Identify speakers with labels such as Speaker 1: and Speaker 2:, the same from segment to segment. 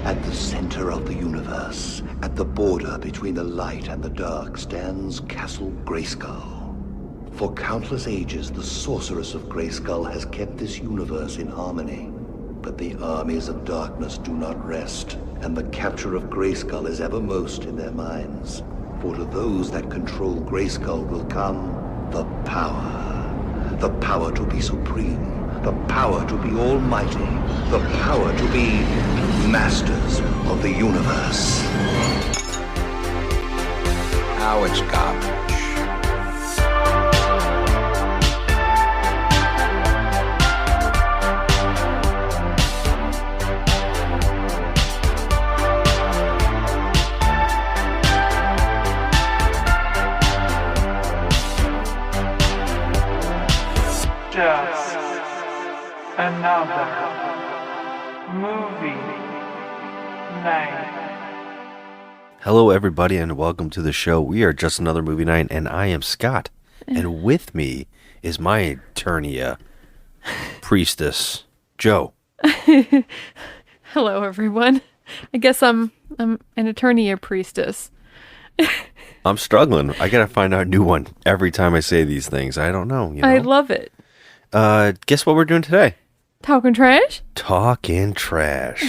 Speaker 1: At the center of the universe, at the border between the light and the dark, stands Castle Grayskull. For countless ages, the sorceress of Grayskull has kept this universe in harmony. But the armies of darkness do not rest, and the capture of Grayskull is evermost in their minds. For to those that control Grayskull will come the power. The power to be supreme. The power to be almighty. The power to be masters of the universe.
Speaker 2: Now it's garbage.
Speaker 3: Just another movie night.
Speaker 4: Hello, everybody, and welcome to the show. We are Just Another Movie Night, and I am Scott. And with me is my Eternia priestess, Joe.
Speaker 5: Hello, everyone. I guess I'm an Eternia priestess.
Speaker 4: I'm struggling. I gotta find out a new one every time I say these things. I don't know.
Speaker 5: I love it.
Speaker 4: Guess what we're doing today?
Speaker 5: Talking trash?
Speaker 4: Talking trash.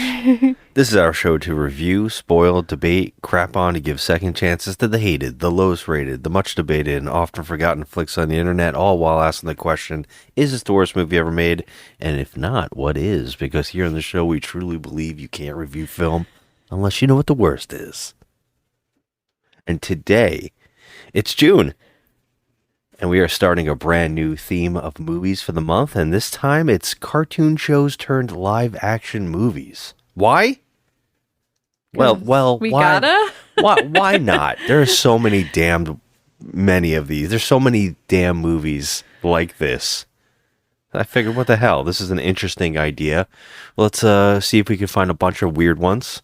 Speaker 4: This is our show to review, spoil, debate, crap on, to give second chances to the hated, the lowest rated, the much debated, and often forgotten flicks on the internet, all while asking the question, is this the worst movie ever made? And if not, what is? Because here on the show, we truly believe you can't review film unless you know what the worst is. And today, it's June. And we are starting a brand new theme of movies for the month, and this time it's cartoon shows turned live action movies. Why? Well,
Speaker 5: We
Speaker 4: why?
Speaker 5: gotta?
Speaker 4: Why not? There are so many many of these. There's so many damn movies like this. I figured, what the hell? This is an interesting idea. Let's see if we can find a bunch of weird ones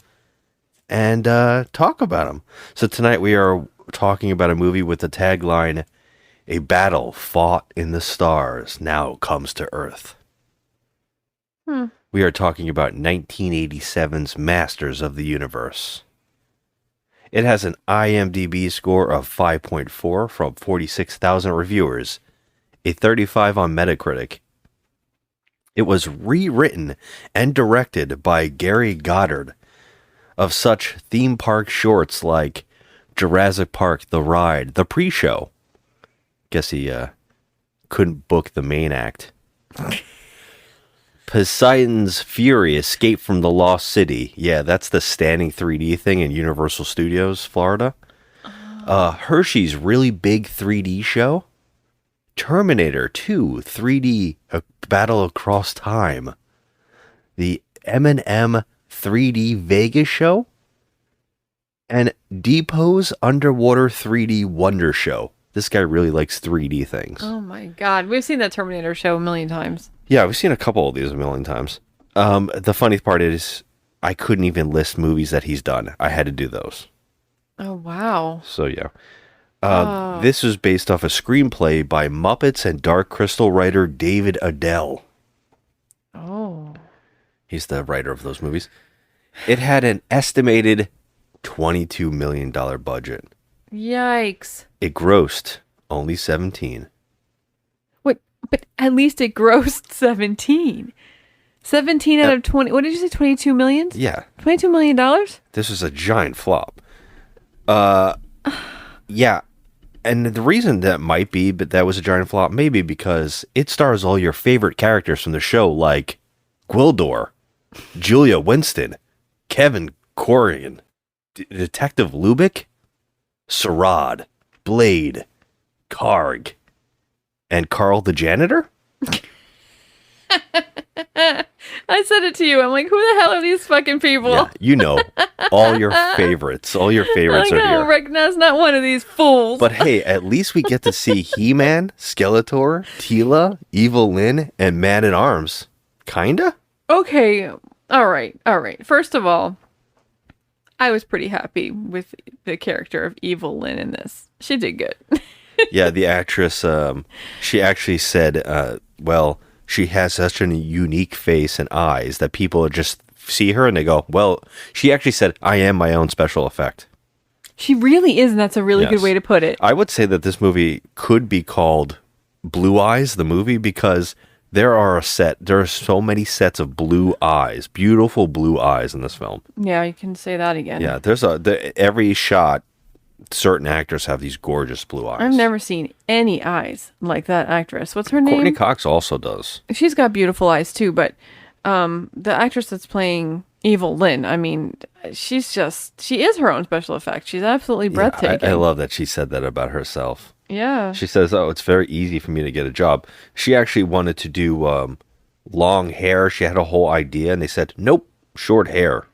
Speaker 4: and talk about them. So tonight we are talking about a movie with the tagline, "A battle fought in the stars now comes to Earth." We are talking about 1987's Masters of the Universe. It has an IMDb score of 5.4 from 46,000 reviewers, a 35 on Metacritic. It was rewritten and directed by Gary Goddard of such theme park shorts like Jurassic Park The Ride, The Pre-Show. Guess he couldn't book the main act. Poseidon's Fury, Escape from the Lost City. Yeah, that's the standing 3D thing in Universal Studios, Florida. Hershey's Really Big 3D Show. Terminator 2 3D Battle Across Time. The M&M 3D Vegas Show. And Depot's Underwater 3D Wonder Show. This guy really likes 3D things.
Speaker 5: Oh my god. We've seen that Terminator show a million times.
Speaker 4: Yeah, we've seen a couple of these a million times. The funny part is, I couldn't even list movies that he's done. I had to do those.
Speaker 5: Oh, wow.
Speaker 4: So, yeah. This was based off a screenplay by Muppets and Dark Crystal writer David Adell.
Speaker 5: Oh.
Speaker 4: He's the writer of those movies. It had an estimated $22 million budget.
Speaker 5: Yikes.
Speaker 4: It grossed only 17.
Speaker 5: Wait, but at least it grossed 17. 17 out of 20. What did you say, 22 million?
Speaker 4: Yeah.
Speaker 5: $22 million?
Speaker 4: This was a giant flop. Yeah. And the reason that might be, but that was a giant flop, maybe because it stars all your favorite characters from the show, like Gwildor, Julia Winston, Kevin Corrigan, Detective Lubick, Sarad, Blade, Karg, and Carl the Janitor?
Speaker 5: I said it to you. I'm like, who the hell are these fucking people?
Speaker 4: Yeah, you know, all your favorites. All your favorites
Speaker 5: I
Speaker 4: are
Speaker 5: don't
Speaker 4: here.
Speaker 5: recognize not one of these fools.
Speaker 4: But hey, at least we get to see He-Man, Skeletor, Teela, Evil Lyn, and Man-at-Arms. Kinda?
Speaker 5: Okay. All right. First of all, I was pretty happy with the character of Evil Lyn in this. She did good.
Speaker 4: Yeah, the actress, she actually said, well, she has such a unique face and eyes that people just see her and they go, well, she actually said, I am my own special effect.
Speaker 5: She really is, and that's a really good way to put it.
Speaker 4: I would say that this movie could be called Blue Eyes, the movie, because there are so many sets of blue eyes, beautiful blue eyes in this film.
Speaker 5: Yeah, you can say that again.
Speaker 4: Yeah, every shot, certain actors have these gorgeous blue eyes.
Speaker 5: I've never seen any eyes like that actress. What's her name?
Speaker 4: Courtney Cox also does.
Speaker 5: She's got beautiful eyes too, but the actress that's playing Evil Lynn, I mean, she is her own special effect. She's absolutely breathtaking.
Speaker 4: I love that she said that about herself.
Speaker 5: Yeah.
Speaker 4: She says, oh, it's very easy for me to get a job. She actually wanted to do long hair. She had a whole idea, and they said, nope, short hair.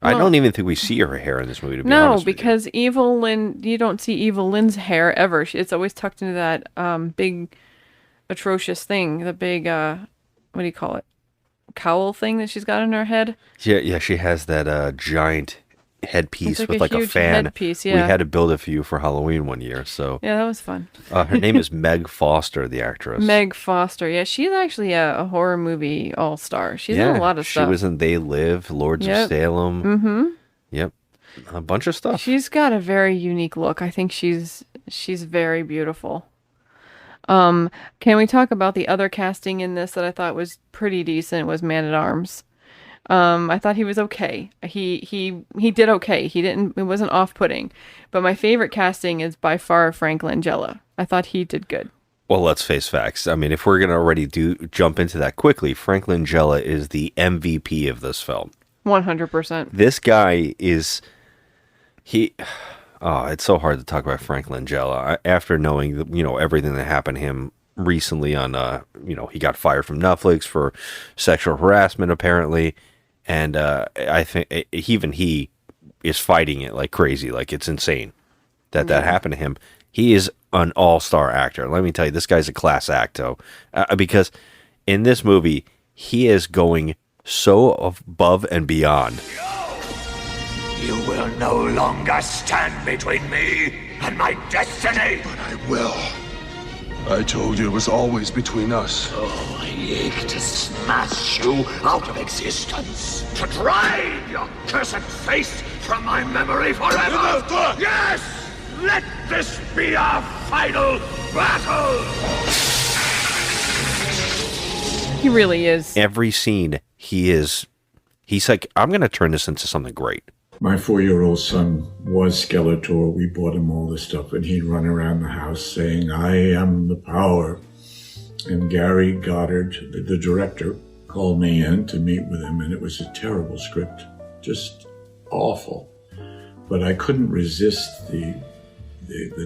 Speaker 4: Well, I don't even think we see her hair in this movie, to be honest with you.
Speaker 5: because Evil Lynn, you don't see Evil Lynn's hair ever. It's always tucked into that big, atrocious thing. The big, what do you call it? Cowl thing that she's got in her head.
Speaker 4: Yeah, she has that giant headpiece with
Speaker 5: a
Speaker 4: a fan.
Speaker 5: Headpiece, yeah.
Speaker 4: We had to build it for you for Halloween one year. So
Speaker 5: yeah, that was fun.
Speaker 4: Her name is Meg Foster, the actress.
Speaker 5: Meg Foster. Yeah, she's actually a horror movie all-star. She's in a lot of stuff.
Speaker 4: She was in They Live, Lords of Salem. Mm-hmm. Yep. A bunch of stuff.
Speaker 5: She's got a very unique look. I think she's very beautiful. Can we talk about the other casting in this that I thought was pretty decent? Was Man-at-Arms. I thought he was okay. He did okay. It wasn't off-putting. But my favorite casting is by far Frank Langella. I thought he did good.
Speaker 4: Well, let's face facts. I mean, if we're going to already jump into that quickly, Frank Langella is the MVP of this film.
Speaker 5: 100%.
Speaker 4: This guy is... it's so hard to talk about Frank Langella. After knowing, everything that happened to him recently on, he got fired from Netflix for sexual harassment, apparently. And I think even he is fighting it like crazy. Like, it's insane that happened to him. He is an all-star actor. Let me tell you, this guy's a class acto. Because in this movie, he is going so above and beyond.
Speaker 6: You will no longer stand between me and my destiny.
Speaker 7: But I will. I told you it was always between us.
Speaker 6: Oh, I ache to smash you out of existence. To drive your cursed face from my memory forever.
Speaker 7: Enough!
Speaker 6: Yes! Let this be our final battle!
Speaker 5: He really is.
Speaker 4: Every scene, he's like, I'm going to turn this into something great.
Speaker 8: My 4-year-old son was Skeletor. We bought him all this stuff, and he'd run around the house saying, I am the power. And Gary Goddard, the director, called me in to meet with him, and it was a terrible script, just awful. But I couldn't resist the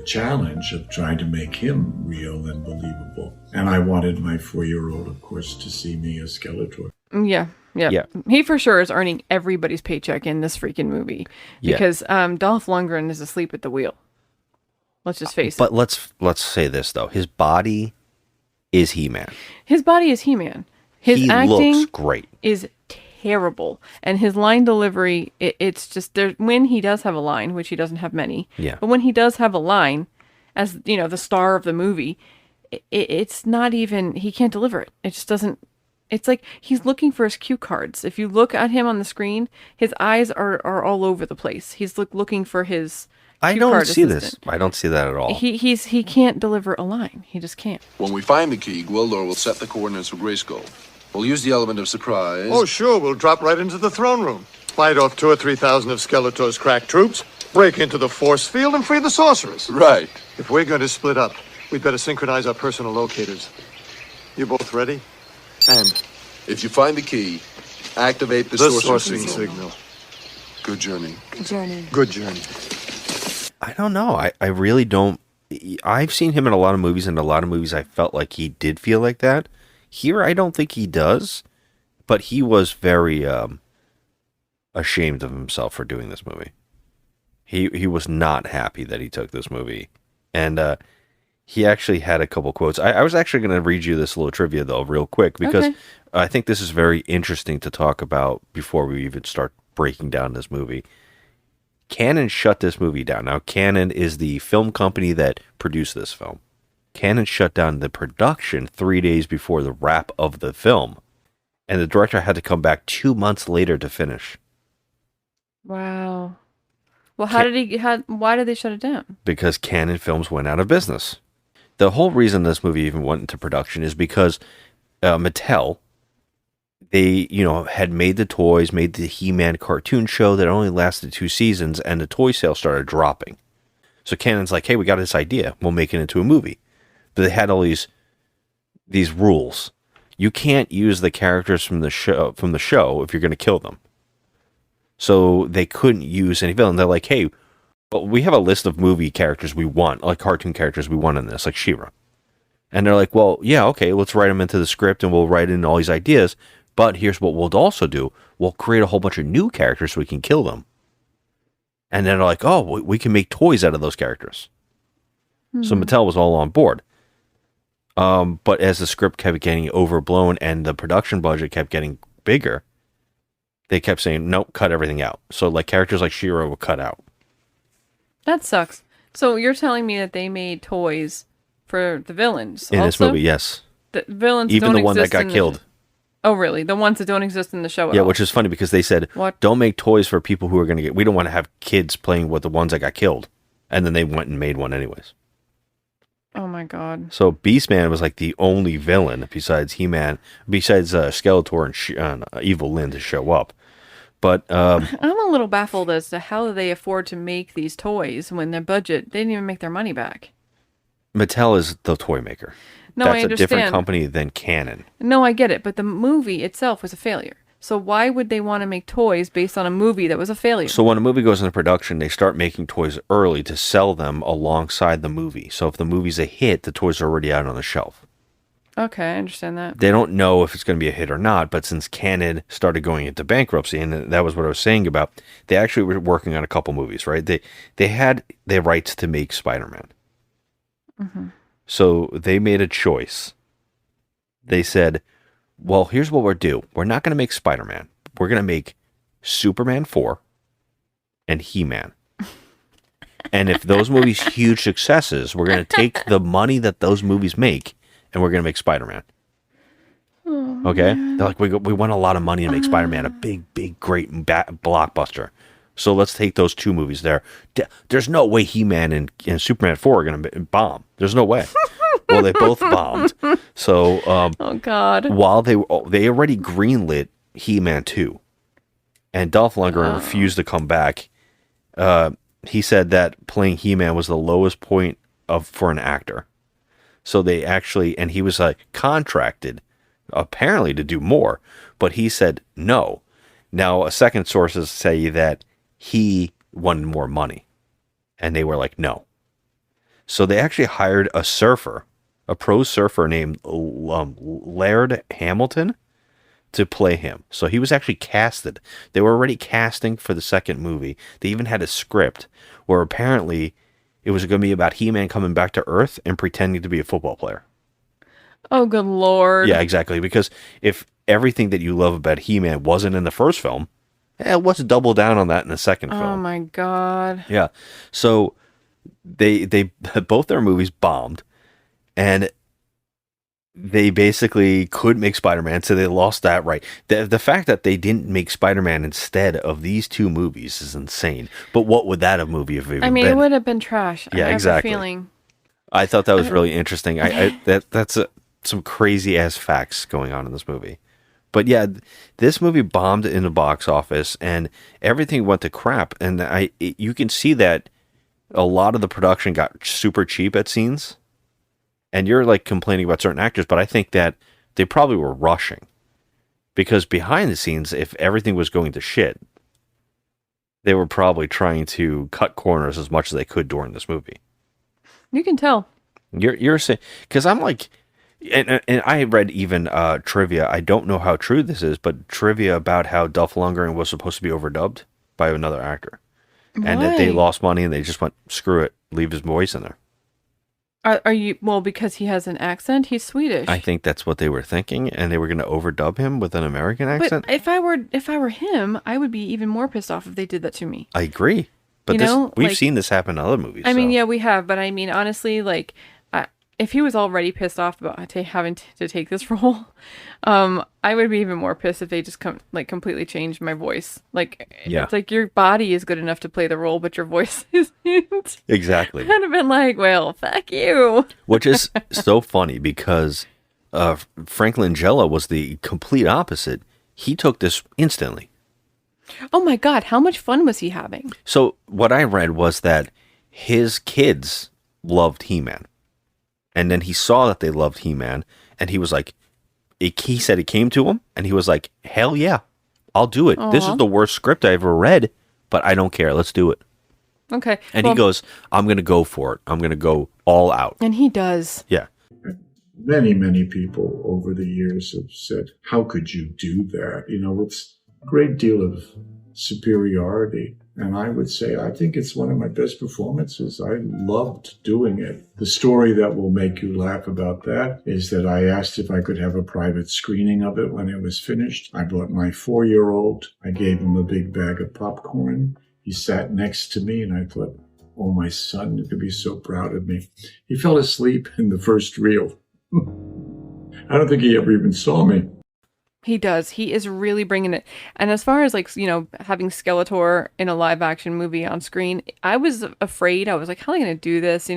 Speaker 8: challenge of trying to make him real and believable. And I wanted my 4-year-old, of course, to see me as Skeletor.
Speaker 5: Yeah. He for sure is earning everybody's paycheck in this freaking movie because Dolph Lundgren is asleep at the wheel. Let's just face it.
Speaker 4: But let's say this though: his body is He-Man.
Speaker 5: His body is He-Man. His acting
Speaker 4: looks great.
Speaker 5: Is terrible, and his line delivery. It's just there when he does have a line, which he doesn't have many.
Speaker 4: Yeah.
Speaker 5: But when he does have a line, as the star of the movie, it's not even he can't deliver it. It just doesn't. It's like he's looking for his cue cards. If you look at him on the screen, his eyes are all over the place. He's looking for his cue card assistant.
Speaker 4: This. I don't see that at all.
Speaker 5: He can't deliver a line. He just can't.
Speaker 7: When we find the key, Gwildor will set the coordinates for Grayskull. We'll use the element of surprise.
Speaker 9: Oh, sure. We'll drop right into the throne room. Fight off 2,000 or 3,000 of Skeletor's crack troops, break into the force field, and free the sorceress.
Speaker 7: Right.
Speaker 9: If we're going to split up, we'd better synchronize our personal locators. You both ready? And
Speaker 7: if you find the key, activate the
Speaker 9: sorcery signal.
Speaker 7: Good journey.
Speaker 10: Good journey.
Speaker 9: Good journey.
Speaker 4: I don't know. I really don't. I've seen him in a lot of movies, and a lot of movies I felt like he did feel like that. Here, I don't think he does, but he was very ashamed of himself for doing this movie. He was not happy that he took this movie, and he actually had a couple quotes. I was actually going to read you this little trivia, though, real quick, because I think this is very interesting to talk about before we even start breaking down this movie. Canon shut this movie down. Now, Canon is the film company that produced this film. Canon shut down the production 3 days before the wrap of the film. And the director had to come back 2 months later to finish.
Speaker 5: Wow. Well, why did they shut it down?
Speaker 4: Because Canon Films went out of business. The whole reason this movie even went into production is because Mattel, they, had made the toys, made the He-Man cartoon show that only lasted 2 seasons, and the toy sales started dropping. So Canon's like, hey, we got this idea. We'll make it into a movie. But they had all these rules. You can't use the characters from the show if you're going to kill them. So they couldn't use any villain. They're like, hey, but we have a list of movie characters we want, like cartoon characters we want in this, like She-Ra. And they're like, well, yeah, okay, let's write them into the script and we'll write in all these ideas. But here's what we'll also do. We'll create a whole bunch of new characters so we can kill them. And then they're like, oh, we can make toys out of those characters. So Mattel was all on board. But as the script kept getting overblown and the production budget kept getting bigger, they kept saying, nope, cut everything out. So like characters like She-Ra were cut out.
Speaker 5: That sucks. So you're telling me that they made toys for the villains
Speaker 4: in this movie? Yes.
Speaker 5: The villains
Speaker 4: even
Speaker 5: don't
Speaker 4: the one that
Speaker 5: exist
Speaker 4: got killed.
Speaker 5: Oh, really? The ones that don't exist in the show at
Speaker 4: Yeah,
Speaker 5: all?
Speaker 4: which is funny because they said,
Speaker 5: What?
Speaker 4: Don't make toys for people who are going to get... We don't want to have kids playing with the ones that got killed. And then they went and made one anyways.
Speaker 5: Oh, my God.
Speaker 4: So Beastman was like the only villain besides He-Man, besides Skeletor and Evil Lynn to show up. But
Speaker 5: I'm a little baffled as to how they afford to make these toys when their budget, they didn't even make their money back.
Speaker 4: Mattel is the toy maker.
Speaker 5: No,
Speaker 4: That's
Speaker 5: I
Speaker 4: a
Speaker 5: understand.
Speaker 4: different company than Canon.
Speaker 5: No, I get it, but the movie itself was a failure. So why would they want to make toys based on a movie that was a failure?
Speaker 4: So when a movie goes into production, they start making toys early to sell them alongside the movie. So if the movie's a hit, the toys are already out on the shelf.
Speaker 5: Okay, I understand that.
Speaker 4: They don't know if it's going to be a hit or not, but since Canon started going into bankruptcy, and that was what I was saying about, they actually were working on a couple movies, right? They had the rights to make Spider-Man.
Speaker 5: Mm-hmm.
Speaker 4: So they made a choice. They said, well, here's what we'll do. We're not going to make Spider-Man. We're going to make Superman 4 and He-Man. And if those movies huge successes, we're going to take the money that those movies make and we're going to make Spider-Man. Okay? They're like, we want a lot of money to make Spider-Man a big, great blockbuster. So let's take those 2 movies there. There's no way He-Man and Superman 4 are going to bomb. There's no way. Well, they both bombed. So,
Speaker 5: oh God!
Speaker 4: While they already greenlit He-Man 2, and Dolph Lundgren refused to come back. He said that playing He-Man was the lowest point for an actor. So they actually, and he was contracted apparently to do more, but he said no. Now, a second sources say that he wanted more money, and they were like no. So they actually hired a surfer, a pro surfer named Laird Hamilton, to play him. So he was actually casted. They were already casting for the second movie. They even had a script where apparently it was going to be about He-Man coming back to Earth and pretending to be a football player.
Speaker 5: Oh, good Lord.
Speaker 4: Yeah, exactly. Because if everything that you love about He-Man wasn't in the first film, let's double down on that in the second film.
Speaker 5: Oh, my God.
Speaker 4: Yeah. So they both their movies bombed, and they basically could make Spider-Man, so they lost that right. The fact that they didn't make Spider-Man instead of these 2 movies is insane. But what would that movie have even been?
Speaker 5: It would have been trash.
Speaker 4: Yeah,
Speaker 5: I have
Speaker 4: exactly.
Speaker 5: A feeling.
Speaker 4: I thought that was really interesting. That's some crazy ass facts going on in this movie. But yeah, this movie bombed in the box office, and everything went to crap. And you can see that a lot of the production got super cheap at scenes. And you're complaining about certain actors, but I think that they probably were rushing, because behind the scenes, if everything was going to shit, they were probably trying to cut corners as much as they could during this movie.
Speaker 5: You can tell.
Speaker 4: You're saying, because I'm like, and I read even trivia. I don't know how true this is, but trivia about how Dolph Lundgren was supposed to be overdubbed by another actor, and that they lost money and they just went, screw it, leave his voice in there.
Speaker 5: Are you, well, because he has an accent? He's Swedish.
Speaker 4: I think that's what they were thinking, and they were going to overdub him with an American accent.
Speaker 5: But if I were him, I would be even more pissed off if they did that to me.
Speaker 4: I agree. But we've seen this happen in other movies.
Speaker 5: I mean, yeah, we have, but I mean, honestly, if he was already pissed off about having to take this role, I would be even more pissed if they just completely changed my voice. Like,
Speaker 4: Yeah.
Speaker 5: It's like your body is good enough to play the role, but your voice isn't.
Speaker 4: Exactly.
Speaker 5: I'd have been like, well, fuck you.
Speaker 4: Which is so funny because Frank Langella was the complete opposite. He took this instantly.
Speaker 5: Oh my God, how much fun was he having?
Speaker 4: So what I read was that his kids loved He-Man. And then he saw that they loved He-Man, and he was like, he said it came to him, and he was like, hell yeah, I'll do it. This is the worst script I ever read, but I don't care. Let's do it.
Speaker 5: Okay.
Speaker 4: And he goes, I'm going to go for it. I'm going to go all out.
Speaker 5: And he does.
Speaker 4: Yeah.
Speaker 8: Many, many people over the years have said, how could you do that? You know, it's a great deal of superiority. And I would say, I think it's one of my best performances. I loved doing it. The story that will make you laugh about that is that I asked if I could have a private screening of it when it was finished. I brought my 4-year-old. I gave him a big bag of popcorn. He sat next to me, and I thought, oh, my son could be so proud of me. He fell asleep in the first reel. I don't think he ever even saw me.
Speaker 5: He does. He is really bringing it. And as far as having Skeletor in a live action movie on screen, I was afraid. I was like, how are they going to do this,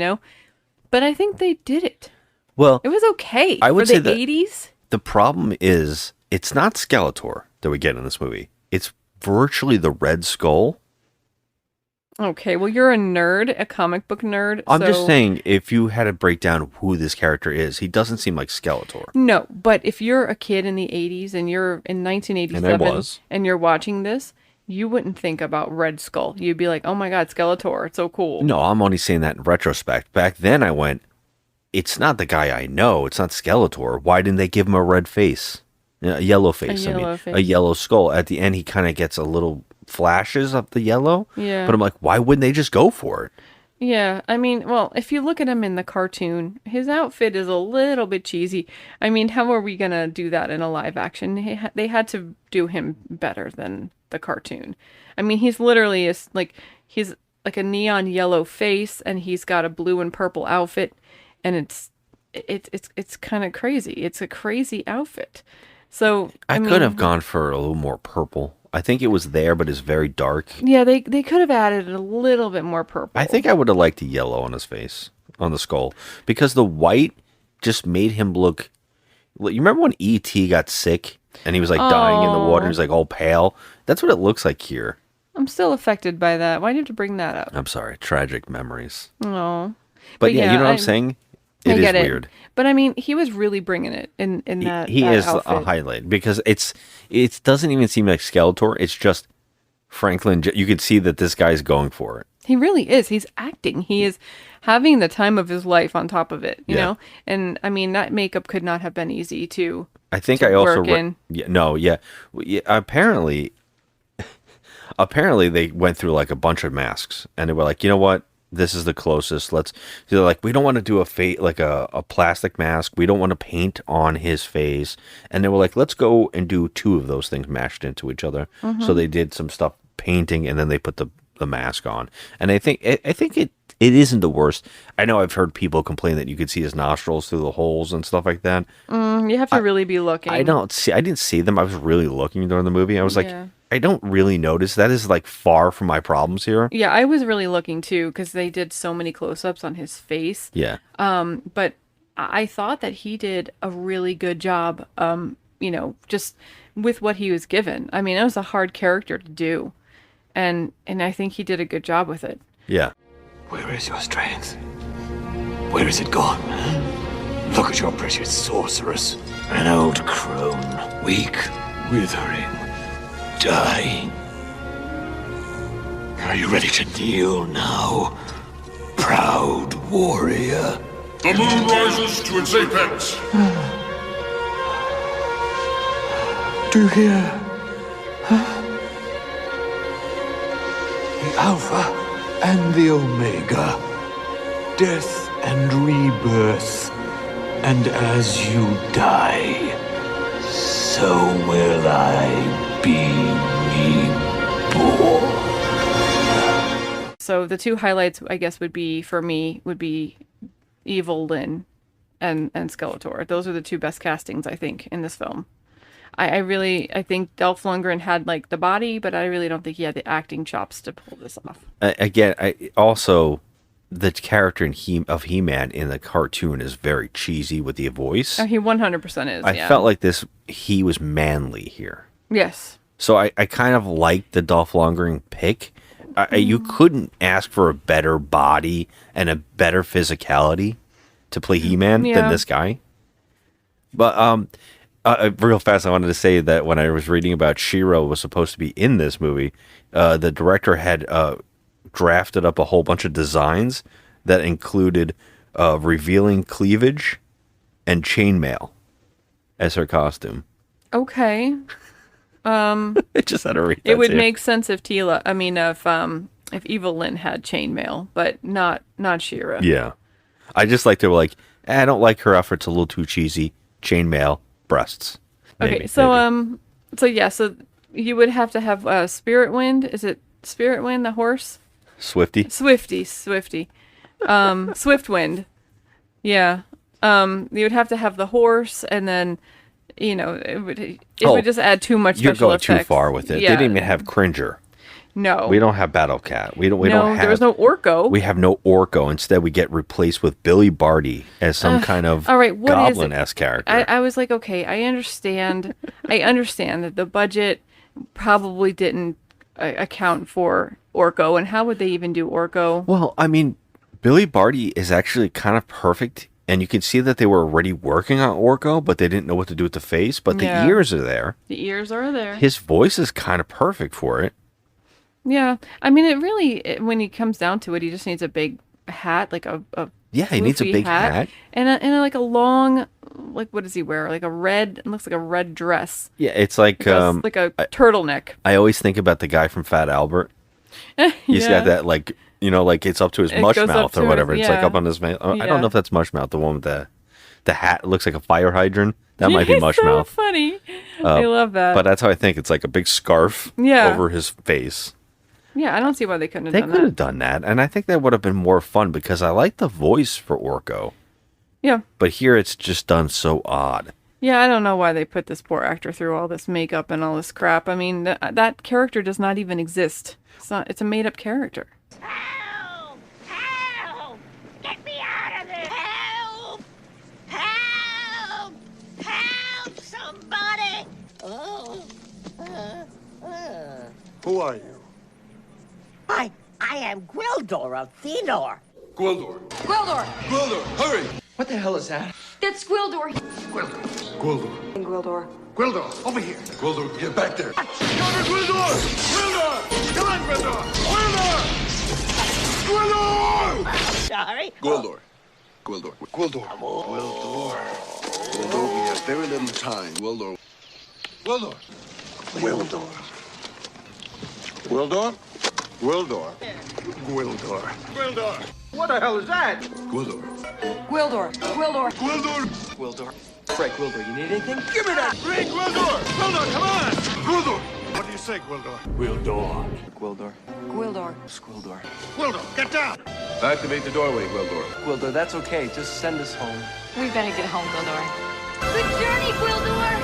Speaker 5: But I think they did it.
Speaker 4: Well,
Speaker 5: it was okay.
Speaker 4: I would
Speaker 5: for
Speaker 4: say
Speaker 5: the
Speaker 4: that
Speaker 5: 80s.
Speaker 4: The problem is it's not Skeletor that we get in this movie. It's virtually the Red Skull.
Speaker 5: Okay, well, you're a nerd, a comic book nerd.
Speaker 4: I'm just saying, if you had to break down who this character is, he doesn't seem like Skeletor.
Speaker 5: No, but if you're a kid in the 80s and you're in 1987
Speaker 4: And I was.
Speaker 5: and you're watching this, you wouldn't think about Red Skull. You'd be like, oh my God, Skeletor, it's so cool.
Speaker 4: No, I'm only saying that in retrospect. Back then I went, it's not the guy I know. It's not Skeletor. Why didn't they give him a red face? A yellow face, a yellow skull. At the end, he kind of gets a little flashes of the yellow.
Speaker 5: Yeah.
Speaker 4: But I'm like, why wouldn't they just go for it?
Speaker 5: Yeah, I mean, well, if you look at him in the cartoon, his outfit is a little bit cheesy. I mean, how are we going to do that in a live action? They had to do him better than the cartoon. I mean, he's literally he's like a neon yellow face, and he's got a blue and purple outfit, and it's kind of crazy. It's a crazy outfit. So
Speaker 4: I could have gone for a little more purple. I think it was there, but it's very dark.
Speaker 5: Yeah, they could have added a little bit more purple.
Speaker 4: I think I would have liked the yellow on his face, on the skull, because the white just made him look. You remember when E.T. got sick and he was like dying in the water? He was like all pale. That's what it looks like here.
Speaker 5: I'm still affected by that. Why do you have to bring that up?
Speaker 4: I'm sorry, tragic memories.
Speaker 5: Oh,
Speaker 4: but yeah, you know what I'm saying? It is weird.
Speaker 5: But I mean, he was really bringing it in that.
Speaker 4: He
Speaker 5: that
Speaker 4: is
Speaker 5: outfit.
Speaker 4: a highlight because it doesn't even seem like Skeletor. It's just Franklin. You can see that this guy's going for it.
Speaker 5: He really is. He's acting. He is having the time of his life on top of it. You know, and I mean that makeup could not have been easy to.
Speaker 4: I think I also apparently they went through like a bunch of masks and they were like, you know what? This is the closest. They're like, we don't want to do a plastic mask. We don't want to paint on his face. And they were like, let's go and do 2 of those things mashed into each other. Mm-hmm. So they did some stuff painting and then they put the mask on. And I think it isn't the worst. I know I've heard people complain that you could see his nostrils through the holes and stuff like that.
Speaker 5: You have to really be looking.
Speaker 4: I didn't see them. I was really looking during the movie. I was like, I don't really notice. That is like far from my problems here.
Speaker 5: Yeah, I was really looking too because they did so many close-ups on his face.
Speaker 4: Yeah.
Speaker 5: But I thought that he did a really good job. Just with what he was given. I mean, it was a hard character to do, and I think he did a good job with it.
Speaker 4: Yeah.
Speaker 6: Where is your strength? Where is it gone? Look at your precious sorceress. An old crone, weak, withering, dying. Are you ready to kneel now, proud warrior?
Speaker 10: The moon rises to its apex.
Speaker 6: Do you hear? The Alpha and the Omega, death and rebirth, and as you die, so will I be reborn.
Speaker 5: So the 2 highlights, I guess, would be Evil Lynn and Skeletor. Those are the two best castings, I think, in this film. I think Dolph Lundgren had like the body, but I really don't think he had the acting chops to pull this off.
Speaker 4: Again, also the character of He-Man in the cartoon is very cheesy with the voice.
Speaker 5: Oh, he 100% is.
Speaker 4: I felt like he was manly here.
Speaker 5: Yes.
Speaker 4: So I kind of like the Dolph Lundgren pick. You couldn't ask for a better body and a better physicality to play He-Man than this guy. But real fast, I wanted to say that when I was reading about She-Ra was supposed to be in this movie, the director had drafted up a whole bunch of designs that included revealing cleavage and chainmail as her costume.
Speaker 5: Okay.
Speaker 4: It just had to read that
Speaker 5: It would
Speaker 4: too.
Speaker 5: make sense if if Evil Lynn had chainmail, but not She-Ra.
Speaker 4: Yeah. I just like they were like, I don't like her outfit's a little too cheesy. Chainmail, breasts.
Speaker 5: Okay,
Speaker 4: Maybe.
Speaker 5: so you would have to have Spirit Wind. Is it Spirit Wind, the horse?
Speaker 4: Swifty.
Speaker 5: Swifty. Swift Wind. Yeah. You would have to have the horse, and then, it would just add too much
Speaker 4: You're
Speaker 5: special
Speaker 4: going
Speaker 5: effects.
Speaker 4: too far with it.
Speaker 5: Yeah.
Speaker 4: They didn't even have Cringer.
Speaker 5: No.
Speaker 4: We don't have Battle Cat. We don't have.
Speaker 5: There was no Orko.
Speaker 4: We have no Orko. Instead, we get replaced with Billy Barty as some kind of
Speaker 5: all right, what is it?
Speaker 4: goblin-esque character.
Speaker 5: I was like, okay, I understand that the budget probably didn't account for Orko, and how would they even do Orko?
Speaker 4: Well, I mean, Billy Barty is actually kind of perfect, and you can see that they were already working on Orko, but they didn't know what to do with the face, but the ears are there.
Speaker 5: The ears are there.
Speaker 4: His voice is kind of perfect for it.
Speaker 5: Yeah. I mean, when he comes down to it, he just needs a big hat, like a
Speaker 4: he needs a
Speaker 5: floofy
Speaker 4: big hat.
Speaker 5: And like a long, like, what does he wear? Like it looks like a red dress.
Speaker 4: Yeah, it's like
Speaker 5: a turtleneck.
Speaker 4: I always think about the guy from Fat Albert. He's got that like it's up to his mush mouth or whatever. It's like up on his mouth. I don't know if that's mush mouth. The one with the hat looks like a fire hydrant. That might be mush mouth.
Speaker 5: So funny. I love that.
Speaker 4: But that's how I think. It's like a big scarf over his face.
Speaker 5: Yeah, I don't see why they couldn't have
Speaker 4: They
Speaker 5: done
Speaker 4: could
Speaker 5: that.
Speaker 4: have done that, and I think that would have been more fun because I like the voice for Orko.
Speaker 5: Yeah.
Speaker 4: But here it's just done so odd.
Speaker 5: Yeah, I don't know why they put this poor actor through all this makeup and all this crap. I mean, that character does not even exist. It's a made-up character.
Speaker 11: Help! Help! Get me out of there! Help! Help! Help! Somebody! Oh.
Speaker 9: Who are you?
Speaker 11: I am Gwildor of Thenor.
Speaker 7: Gwildor.
Speaker 12: Gwildor!
Speaker 7: Gwildor, hurry!
Speaker 12: What the hell is that? That's Gwildor.
Speaker 7: Gwildor. Gwildor.
Speaker 12: Gwildor.
Speaker 7: Gwildor, over here. Gwildor, get back there. Come on, Gwildor! Gwildor! Come on, Gwildor! Gwildor! Gwildor!
Speaker 11: Sorry.
Speaker 7: Gwildor. Gwildor. Gwildor. Gwildor. Gwildor, we have very little time. Gwildor. Gwildor. Gwildor. Gwildor? Gwildor. Gwildor. Gwildor. What the hell is that? Gwildor.
Speaker 12: Gwildor. Gwildor.
Speaker 7: Gwildor.
Speaker 12: Gwildor. Frank, Gwildor, you need anything?
Speaker 7: Give me that! Bring Gwildor! Gwildor, come on! Gwildor!
Speaker 9: What do you say, Gwildor?
Speaker 12: Gwildor. Gwildor. Gwildor.
Speaker 7: Gwildor. Gwildor, get down! Activate the doorway, Gwildor.
Speaker 12: Gwildor, that's okay. Just send us home.
Speaker 13: We better get home, Gwildor.
Speaker 11: Good journey, Gwildor!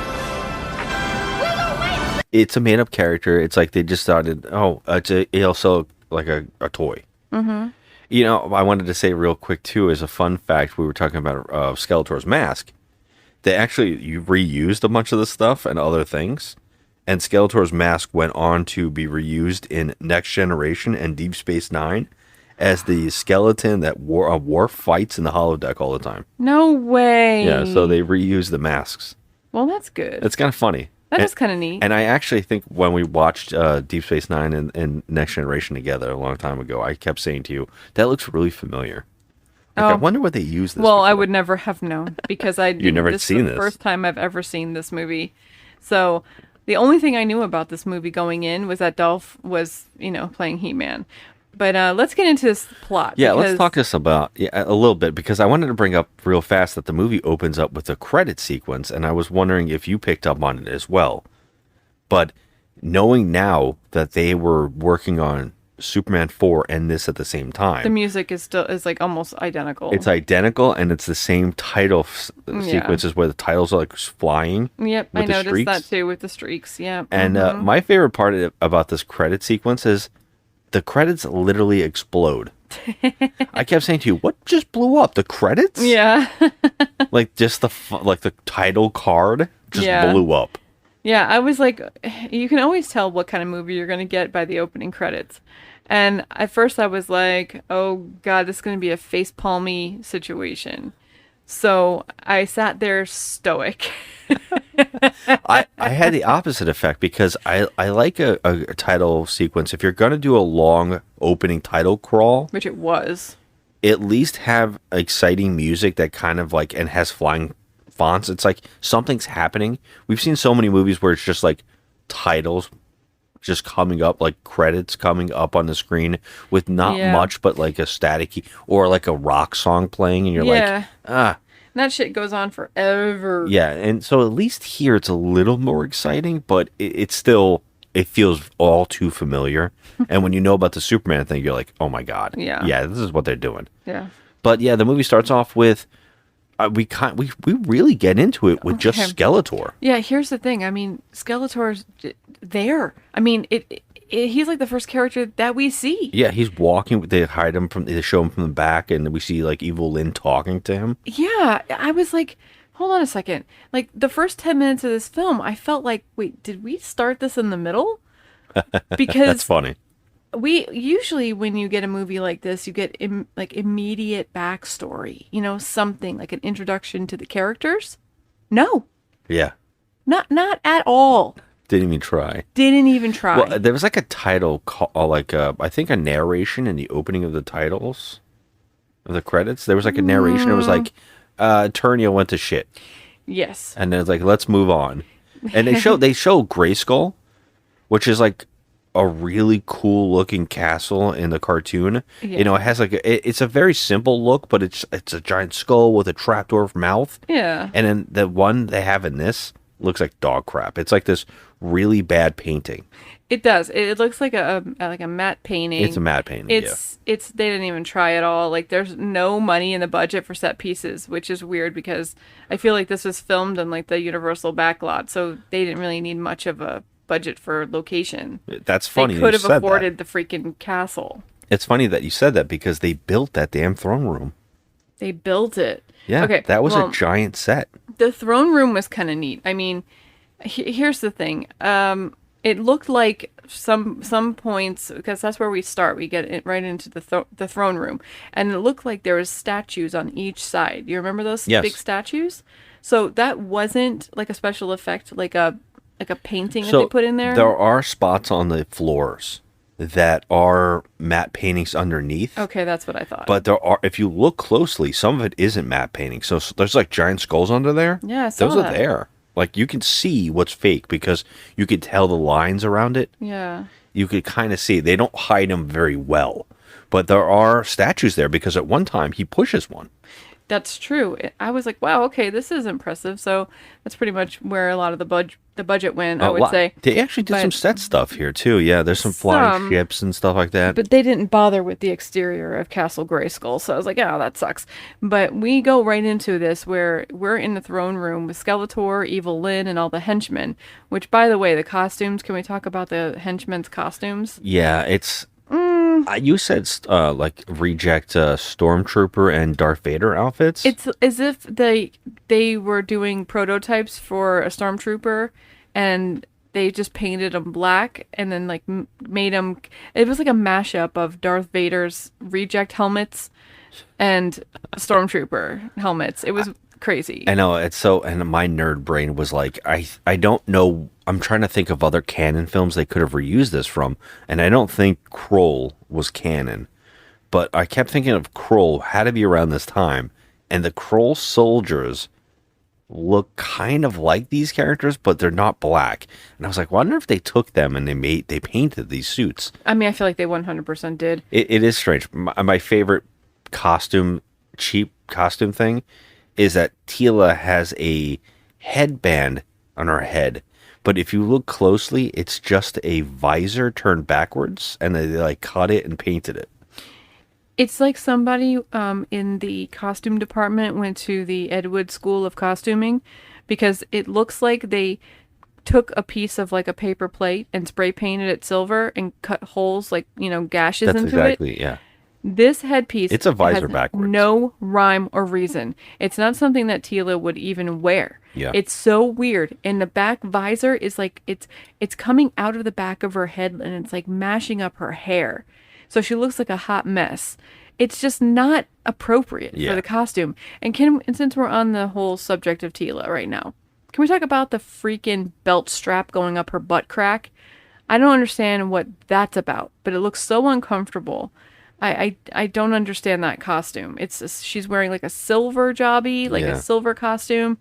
Speaker 11: Gwildor, wait!
Speaker 4: It's a made-up character. It's like they just started, it's also like a toy.
Speaker 5: Mm-hmm.
Speaker 4: I wanted to say real quick, too, as a fun fact, we were talking about Skeletor's mask. They actually reused a bunch of the stuff and other things. And Skeletor's mask went on to be reused in Next Generation and Deep Space Nine as the skeleton that Worf fights in the holodeck all the time.
Speaker 5: No way.
Speaker 4: Yeah, so they reused the masks.
Speaker 5: Well, that's good.
Speaker 4: It's kind of funny.
Speaker 5: That is kind of neat.
Speaker 4: And I actually think when we watched Deep Space Nine and Next Generation together a long time ago, I kept saying to you, that looks really familiar. I wonder what they used this
Speaker 5: Well,
Speaker 4: before.
Speaker 5: I would never have known because
Speaker 4: You never seen
Speaker 5: this. First time I've ever seen this movie. So the only thing I knew about this movie going in was that Dolph was, playing He-Man. But let's get into this plot.
Speaker 4: Yeah, let's talk this about a little bit because I wanted to bring up real fast that the movie opens up with a credit sequence, and I was wondering if you picked up on it as well. But knowing now that they were working on Superman 4 and this at the same time.
Speaker 5: The music is like almost identical.
Speaker 4: It's identical, and it's the same title sequences where the titles are like flying.
Speaker 5: Yep, I noticed
Speaker 4: streaks.
Speaker 5: that too with the streaks. Yeah.
Speaker 4: And my favorite part about this credit sequence is the credits literally explode. I kept saying to you, "What just blew up? The credits?"
Speaker 5: Yeah.
Speaker 4: Like just the title card just blew up.
Speaker 5: Yeah, I was like, you can always tell what kind of movie you're going to get by the opening credits. And at first I was like, oh God, this is going to be a face-palmy situation. So I sat there stoic.
Speaker 4: I had the opposite effect because I like a title sequence. If you're going to do a long opening title crawl,
Speaker 5: which it was,
Speaker 4: at least have exciting music that kind of like, and has flying fonts. It's like something's happening. We've seen so many movies where it's just like titles just coming up, like credits coming up on the screen with not much but like a static or like a rock song playing, and you're like,
Speaker 5: and that shit goes on forever.
Speaker 4: Yeah, and so at least here it's a little more exciting, but it's still, it feels all too familiar. And when you know about the Superman thing, you're like, oh my God. Yeah, this is what they're doing.
Speaker 5: Yeah.
Speaker 4: But yeah, the movie starts off with we really get into it with just Skeletor.
Speaker 5: Yeah, here's the thing. I mean, Skeletor's there. I mean, he's like the first character that we see.
Speaker 4: Yeah, he's walking. They show him from the back, and we see like Evil Lynn talking to him.
Speaker 5: Yeah, I was like, hold on a second. Like the first 10 minutes of this film, I felt like, wait, did we start this in the middle? Because
Speaker 4: that's funny.
Speaker 5: We usually, when you get a movie like this, you get like immediate backstory, something like an introduction to the characters. No.
Speaker 4: Yeah.
Speaker 5: Not at all.
Speaker 4: Didn't even try.
Speaker 5: Well,
Speaker 4: there was like a title, I think a narration in the opening of the titles of the credits. There was like a narration. It was like, Eternia went to shit.
Speaker 5: Yes.
Speaker 4: And then it's like, let's move on. And they show Grayskull, which is like a really cool looking castle in the cartoon. Yeah. It has like it's a very simple look, but it's a giant skull with a trapdoor mouth.
Speaker 5: Yeah.
Speaker 4: And then the one they have in this looks like dog crap. It's like this really bad painting.
Speaker 5: It does. It looks like a matte painting.
Speaker 4: It's a matte painting.
Speaker 5: It's they didn't even try at all. Like there's no money in the budget for set pieces, which is weird because I feel like this was filmed in like the Universal backlot, so they didn't really need much of a budget for location.
Speaker 4: That's funny.
Speaker 5: They could have afforded the freaking castle.
Speaker 4: It's funny that you said that because they built that damn throne room.
Speaker 5: They built it.
Speaker 4: Yeah, okay, that was a giant set.
Speaker 5: The throne room was kind of neat. I mean, here's the thing. It looked like some points, because that's where we start. We get it right into the throne room, and it looked like there was statues on each side. You remember those big statues? So that wasn't like a special effect, like a painting that they put in there?
Speaker 4: There are spots on the floors that are matte paintings underneath.
Speaker 5: Okay, that's what I thought.
Speaker 4: But there are, if you look closely, some of it isn't matte painting. So there's like giant skulls under there.
Speaker 5: Yeah, I saw
Speaker 4: those are there. Like you can see what's fake because you could tell the lines around it.
Speaker 5: Yeah.
Speaker 4: You could kind of see. They don't hide them very well. But there are statues there because at one time he pushes one.
Speaker 5: That's true. I was like, wow, okay, this is impressive. So that's pretty much where a lot of the budget went, I would say.
Speaker 4: They actually did some set stuff here, too. Yeah, there's some flying ships and stuff like that.
Speaker 5: But they didn't bother with the exterior of Castle Grayskull. So I was like, oh, that sucks. But we go right into this where we're in the throne room with Skeletor, Evil Lynn, and all the henchmen. Which, by the way, the costumes, can we talk about the henchmen's costumes?
Speaker 4: Yeah, it's... you said like reject Stormtrooper and Darth Vader outfits.
Speaker 5: It's as if they were doing prototypes for a Stormtrooper, and they just painted them black and then like made them. It was like a mashup of Darth Vader's reject helmets and Stormtrooper helmets. It was crazy.
Speaker 4: I know, it's so, and my nerd brain was like, I don't know. I'm trying to think of other Canon films they could have reused this from, and I don't think Kroll was Canon, but I kept thinking of Kroll had to be around this time, and the Kroll soldiers look kind of like these characters, but they're not black. And I was like, wonder if they took them and they painted these suits.
Speaker 5: I mean, I feel like they 100% did.
Speaker 4: It is strange. My favorite cheap costume thing is that Tila has a headband on her head, but if you look closely, it's just a visor turned backwards, and they like cut it and painted it.
Speaker 5: It's like somebody in the costume department went to the Edwood School of Costuming, because it looks like they took a piece of like a paper plate and spray painted it silver and cut holes, like, gashes
Speaker 4: That's
Speaker 5: into
Speaker 4: exactly,
Speaker 5: it.
Speaker 4: yeah.
Speaker 5: This headpiece,
Speaker 4: It's a visor
Speaker 5: has
Speaker 4: backwards.
Speaker 5: no rhyme or reason. It's not something that Tila would even wear.
Speaker 4: Yeah.
Speaker 5: It's so weird. And the back visor is like, it's coming out of the back of her head, and it's like mashing up her hair. So she looks like a hot mess. It's just not appropriate for the costume. And since we're on the whole subject of Tila right now, can we talk about the freaking belt strap going up her butt crack? I don't understand what that's about, but it looks so uncomfortable. I don't understand that costume. She's wearing like a silver jobby, like a silver costume,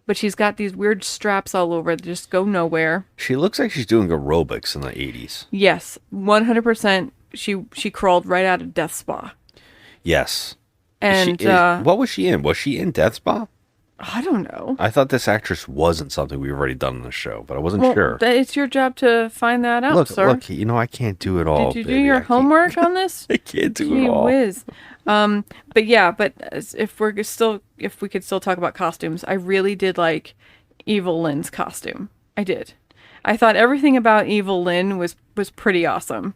Speaker 5: but she's got these weird straps all over that just go nowhere.
Speaker 4: She looks like she's doing aerobics in the 80s.
Speaker 5: Yes, 100%. She crawled right out of Death Spa.
Speaker 4: Yes.
Speaker 5: And
Speaker 4: what was she in? Was she in Death Spa?
Speaker 5: I don't know.
Speaker 4: I thought this actress wasn't something we've already done on the show, but I wasn't sure.
Speaker 5: It's your job to find that out, sir.
Speaker 4: Look, I can't do it all.
Speaker 5: Did you do your homework on this?
Speaker 4: I can't do it all.
Speaker 5: Whiz. But if we could still talk about costumes, I really did like Evil Lynn's costume. I did. I thought everything about Evil Lynn was pretty awesome.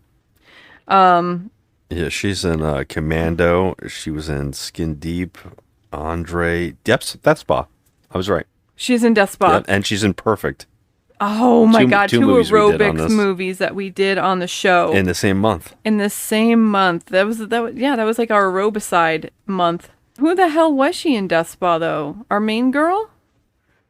Speaker 4: Yeah, she's in Commando. She was in Skin Deep. Andre Death Spa. I was right.
Speaker 5: She's in Death Spa.
Speaker 4: Yep, and she's in Perfect.
Speaker 5: Oh my God! Two
Speaker 4: movies
Speaker 5: aerobics movies that we did on the show
Speaker 4: in the same month.
Speaker 5: That was like our aerobicide month. Who the hell was she in Death Spa though? Our main girl?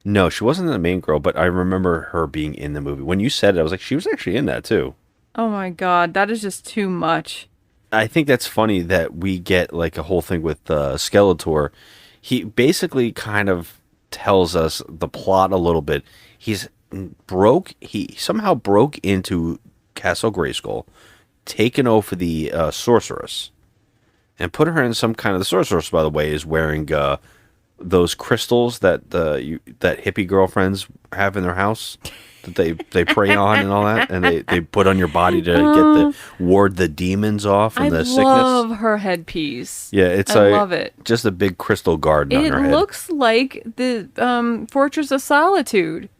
Speaker 4: No, she wasn't the main girl, but I remember her being in the movie. When you said it, I was like, she was actually in that too.
Speaker 5: Oh my God, that is just too much.
Speaker 4: I think that's funny that we get like a whole thing with Skeletor. He basically kind of tells us the plot a little bit. He somehow broke into Castle Grayskull, taken over the sorceress, and put her in some kind of... The sorceress, by the way, is wearing those crystals that that hippie girlfriends have in their house that they prey on and all that, and they put on your body to ward the demons off and the sickness.
Speaker 5: I love her headpiece.
Speaker 4: Yeah,
Speaker 5: I love it.
Speaker 4: Just a big crystal garden on her head.
Speaker 5: It looks like the Fortress of Solitude.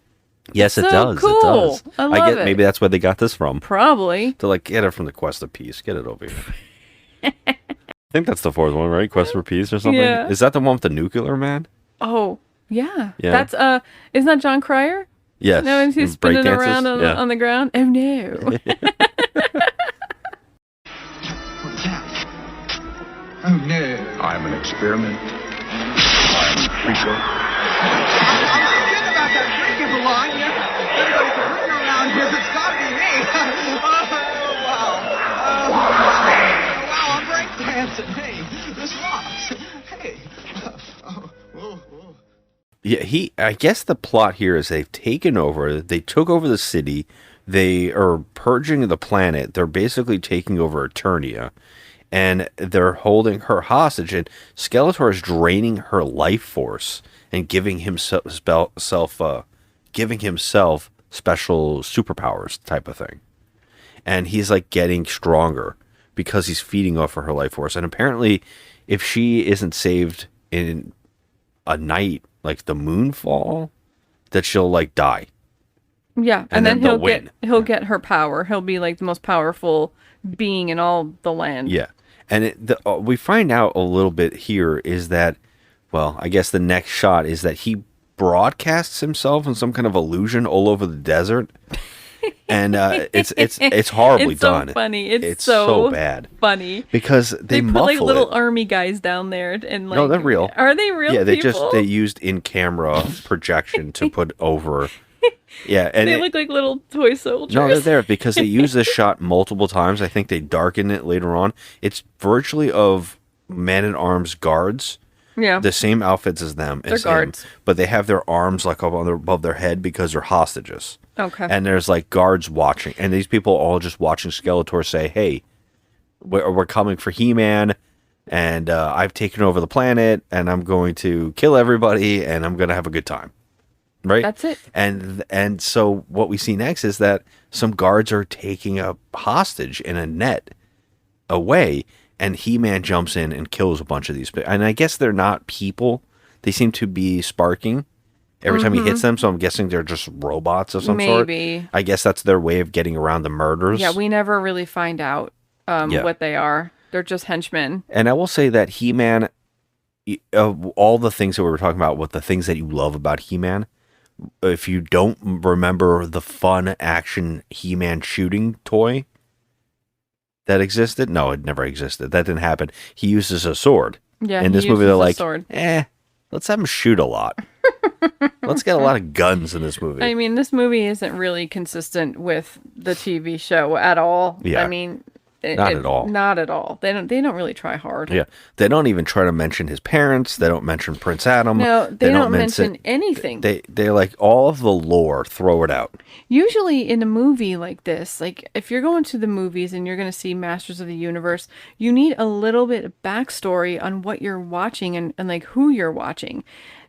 Speaker 4: Yes, it does.
Speaker 5: Cool.
Speaker 4: It does.
Speaker 5: I love it.
Speaker 4: Maybe that's where they got this from.
Speaker 5: Probably.
Speaker 4: To like get it from the Quest of Peace. Get it over here. I think that's the fourth one, right? Quest for Peace or something.
Speaker 5: Yeah.
Speaker 4: Is that the one with the nuclear man?
Speaker 5: Oh, yeah.
Speaker 4: Yeah.
Speaker 5: That's isn't that John Cryer?
Speaker 4: Yes.
Speaker 5: No, and he's spinning around on the ground. Oh no.
Speaker 14: Oh no.
Speaker 10: I'm an experiment. I'm a creature.
Speaker 14: I'm not kidding about that drinking line. Everybody's a drinker around here. It's gotta be me. Wow, I'm break dancing. Hey, this rocks. Hey. Whoa.
Speaker 4: Yeah, I guess the plot here is they took over the city, they are purging the planet, they're basically taking over Eternia, and they're holding her hostage, and Skeletor is draining her life force and giving himself special superpowers type of thing. And he's like getting stronger because he's feeding off of her life force. And apparently, if she isn't saved in a night, like the moonfall, that she'll like die.
Speaker 5: Yeah, and then he'll get her power. He'll be like the most powerful being in all the land.
Speaker 4: Yeah, and we find out a little bit here is that, well, I guess the next shot is that he broadcasts himself in some kind of illusion all over the desert, and it's horribly done.
Speaker 5: It's so funny. It's
Speaker 4: so bad.
Speaker 5: Funny
Speaker 4: because they
Speaker 5: put
Speaker 4: muffle
Speaker 5: like little
Speaker 4: it.
Speaker 5: army guys down there and like.
Speaker 4: No, they're real.
Speaker 5: Are they real?
Speaker 4: Yeah,
Speaker 5: people?
Speaker 4: they used in camera projection to put over. Yeah, and
Speaker 5: they look like little toy soldiers.
Speaker 4: No, they're there because they use this shot multiple times. I think they darken it later on. It's virtually of Man-at-Arms guards.
Speaker 5: Yeah,
Speaker 4: the same outfits as them.
Speaker 5: They're guards,
Speaker 4: but they have their arms like above their head because they're hostages.
Speaker 5: Okay,
Speaker 4: and there's like guards watching, and these people all just watching Skeletor say, "Hey, we're coming for He-Man, and I've taken over the planet, and I'm going to kill everybody, and I'm going to have a good time." Right.
Speaker 5: That's it.
Speaker 4: And so what we see next is that some guards are taking a hostage in a net away, and He-Man jumps in and kills a bunch of these. And I guess they're not people. They seem to be sparking every time he hits them, so I'm guessing they're just robots of some sort.
Speaker 5: Maybe.
Speaker 4: I guess that's their way of getting around the murders.
Speaker 5: Yeah, we never really find out what they are. They're just henchmen.
Speaker 4: And I will say that He-Man, of all the things that we were talking about, what the things that you love about He-Man, if you don't remember the fun action He-Man shooting toy that existed, no, it never existed. That didn't happen. He uses a sword.
Speaker 5: Yeah,
Speaker 4: in this
Speaker 5: he
Speaker 4: movie, they're
Speaker 5: uses a
Speaker 4: like,
Speaker 5: sword.
Speaker 4: let's have him shoot a lot. Let's get a lot of guns in this movie.
Speaker 5: I mean, this movie isn't really consistent with the TV show at all.
Speaker 4: Yeah.
Speaker 5: I mean,
Speaker 4: Not at all.
Speaker 5: Not at all. They don't really try hard.
Speaker 4: Yeah, they don't even try to mention his parents. They don't mention Prince Adam.
Speaker 5: No, they don't mention anything.
Speaker 4: They're like all of the lore. Throw it out.
Speaker 5: Usually in a movie like this, like if you're going to the movies and you're going to see Masters of the Universe, you need a little bit of backstory on what you're watching and like who you're watching.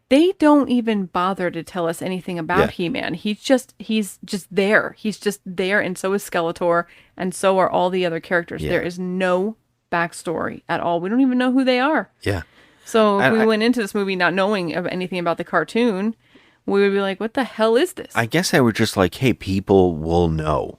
Speaker 5: They don't even bother to tell us anything about He-Man. He's just there. He's just there, and so is Skeletor, and so are all the other characters.
Speaker 4: Yeah.
Speaker 5: There is no backstory at all. We don't even know who they are.
Speaker 4: Yeah.
Speaker 5: So if we went into this movie not knowing of anything about the cartoon, we would be like, what the hell is this?
Speaker 4: I guess I would just like, hey, people will know.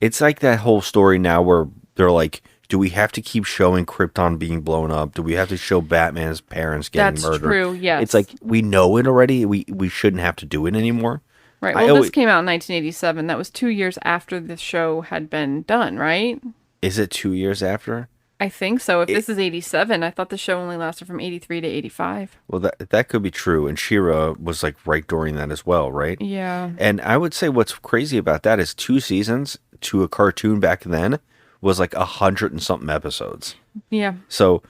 Speaker 4: It's like that whole story now where they're like, do we have to keep showing Krypton being blown up? Do we have to show Batman's parents getting murdered?
Speaker 5: That's true, yes.
Speaker 4: It's like, we know it already. We shouldn't have to do it anymore.
Speaker 5: Right. Well, this came out in 1987. That was 2 years after the show had been done, right?
Speaker 4: Is it 2 years after?
Speaker 5: I think so. If this is 87, I thought the show only lasted from 83 to 85.
Speaker 4: Well, that could be true. And She-Ra was like right during that as well, right?
Speaker 5: Yeah.
Speaker 4: And I would say what's crazy about that is 2 seasons to a cartoon back then was like 100 and something episodes.
Speaker 5: Yeah.
Speaker 4: So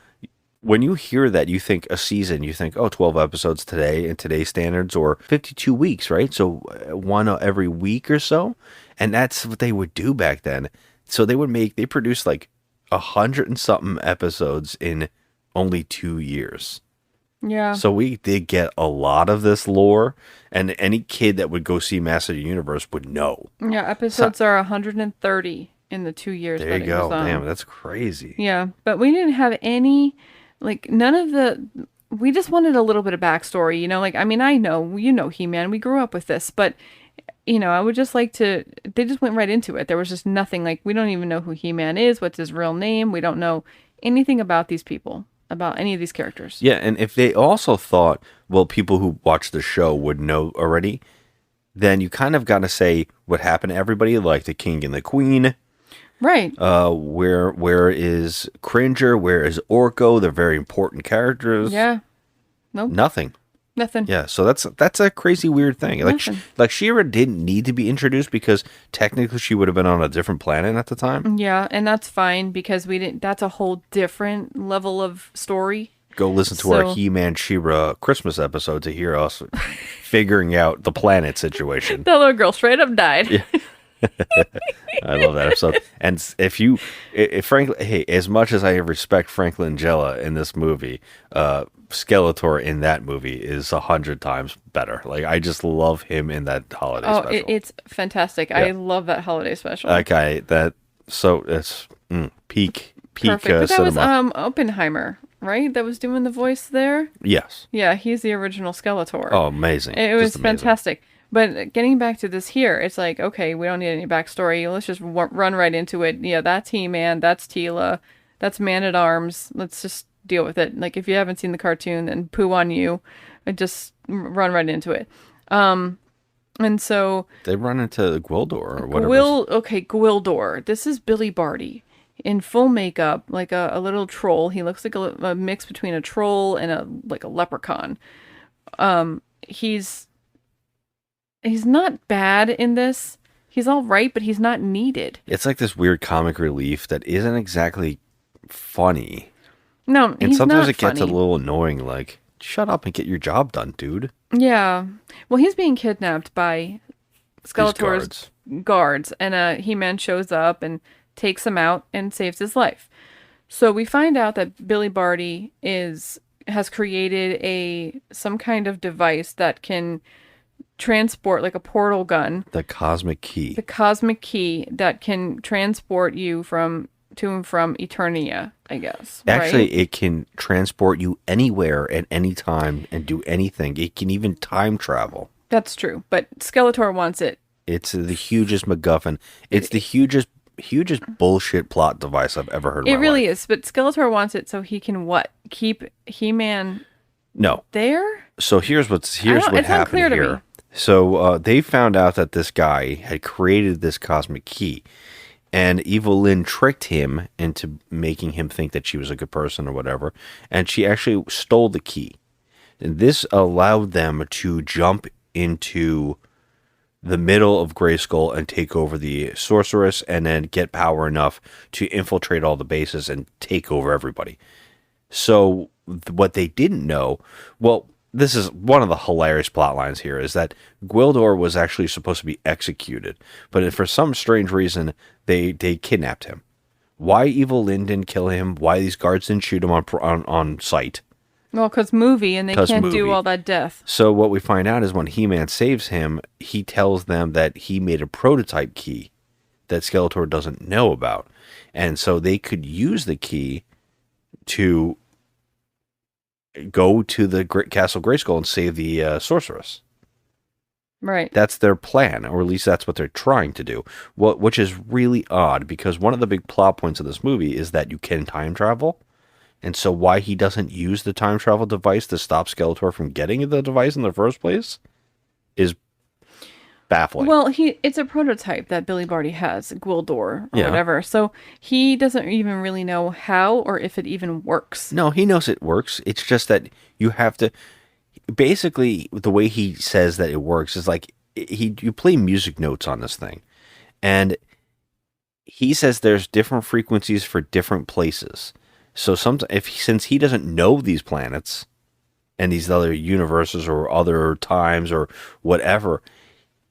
Speaker 4: when you hear that, you think a season, you think, 12 episodes today in today's standards, or 52 weeks, right? So one every week or so. And that's what they would do back then. So they produced like 100 and something episodes in only 2 years.
Speaker 5: Yeah.
Speaker 4: So we did get a lot of this lore, and any kid that would go see Master of the Universe would know.
Speaker 5: Yeah, episodes are 130 in the 2 years
Speaker 4: There
Speaker 5: that
Speaker 4: you
Speaker 5: it
Speaker 4: go.
Speaker 5: was on.
Speaker 4: Damn, that's crazy.
Speaker 5: Yeah, but we didn't have any, like, none of the, we just wanted a little bit of backstory, you know? Like, I mean, I know, you know He-Man, we grew up with this, but, you know, I would just like to, they just went right into it. There was just nothing, like, we don't even know who He-Man is, what's his real name, we don't know anything about these people, about any of these characters.
Speaker 4: Yeah, and if they also thought, well, people who watch the show would know already, then you kind of got to say what happened to everybody, like the king and the queen.
Speaker 5: Right.
Speaker 4: Where is Cringer? Where is Orko? They're very important characters.
Speaker 5: Yeah. Nope.
Speaker 4: Nothing.
Speaker 5: Nothing.
Speaker 4: Yeah, so that's a crazy weird thing. Like She-Ra didn't need to be introduced because technically she would have been on a different planet at the time.
Speaker 5: Yeah, and that's fine because we didn't. That's a whole different level of story.
Speaker 4: Go listen to our He-Man She-Ra Christmas episode to hear us figuring out the planet situation.
Speaker 5: That little girl straight up died.
Speaker 4: Yeah. I love that episode. And if Franklin, hey, as much as I respect Franklin Jella in this movie, Skeletor in that movie is 100 times better. Like, I just love him in that holiday special.
Speaker 5: It's fantastic.
Speaker 4: Yeah.
Speaker 5: I love that holiday special.
Speaker 4: Okay, it's peak
Speaker 5: Perfect. But that
Speaker 4: cinema.
Speaker 5: was Oppenheimer, right? That was doing the voice there.
Speaker 4: Yes.
Speaker 5: Yeah, he's the original Skeletor.
Speaker 4: Oh, amazing!
Speaker 5: It
Speaker 4: Just
Speaker 5: was
Speaker 4: amazing.
Speaker 5: fantastic. But getting back to this here, it's like, okay, we don't need any backstory. Let's just run right into it. Yeah, that's He-Man, that's Teela, that's Man-at-Arms. Let's just deal with it. Like, if you haven't seen the cartoon, then poo on you. Just run right into it. And so
Speaker 4: they run into Gwildor or whatever.
Speaker 5: Gwildor. This is Billy Barty in full makeup, like a little troll. He looks like a mix between a troll and a leprechaun. He's not bad in this. He's all right, but he's not needed.
Speaker 4: It's like this weird comic relief that isn't exactly funny.
Speaker 5: No,
Speaker 4: and
Speaker 5: he's
Speaker 4: sometimes
Speaker 5: not
Speaker 4: it gets
Speaker 5: funny.
Speaker 4: a little annoying. Like, shut up and get your job done, dude.
Speaker 5: Yeah. Well, he's being kidnapped by Skeletor's guards, and He-Man shows up and takes him out and saves his life. So we find out that Billy Barty has created some kind of device that can transport, like a portal gun.
Speaker 4: The cosmic key.
Speaker 5: The cosmic key that can transport you to and from Eternia, I guess.
Speaker 4: Actually,
Speaker 5: right?
Speaker 4: it can transport you anywhere at any time and do anything. It can even time travel.
Speaker 5: That's true, but Skeletor wants it.
Speaker 4: It's the hugest MacGuffin. It's the hugest bullshit plot device I've ever heard.
Speaker 5: It really is, but Skeletor wants it so he can what? Keep He-Man
Speaker 4: no
Speaker 5: there?
Speaker 4: So here's what happened here. So they found out that this guy had created this cosmic key, and Evil Lynn tricked him into making him think that she was a good person or whatever, and she actually stole the key. And this allowed them to jump into the middle of Grayskull and take over the sorceress, and then get power enough to infiltrate all the bases and take over everybody. So what they didn't know, well, this is one of the hilarious plot lines here, is that Gwildor was actually supposed to be executed, but for some strange reason, they kidnapped him. Why Evil Lynn didn't kill him, why these guards didn't shoot him on sight.
Speaker 5: Well, because movie, and they can't do all that death.
Speaker 4: So what we find out is when He-Man saves him, he tells them that he made a prototype key that Skeletor doesn't know about. And so they could use the key to go to the Castle Grayskull and save the sorceress.
Speaker 5: Right.
Speaker 4: That's their plan, or at least that's what they're trying to do. Which is really odd, because one of the big plot points of this movie is that you can time travel. And so why he doesn't use the time travel device to stop Skeletor from getting the device in the first place is baffling.
Speaker 5: Well, it's a prototype that Billy Barty has, Gwildor or whatever. So he doesn't even really know how or if it even works.
Speaker 4: No, he knows it works. It's just that you have to... Basically, the way he says that it works is like you play music notes on this thing. And he says there's different frequencies for different places. So since he doesn't know these planets and these other universes or other times or whatever,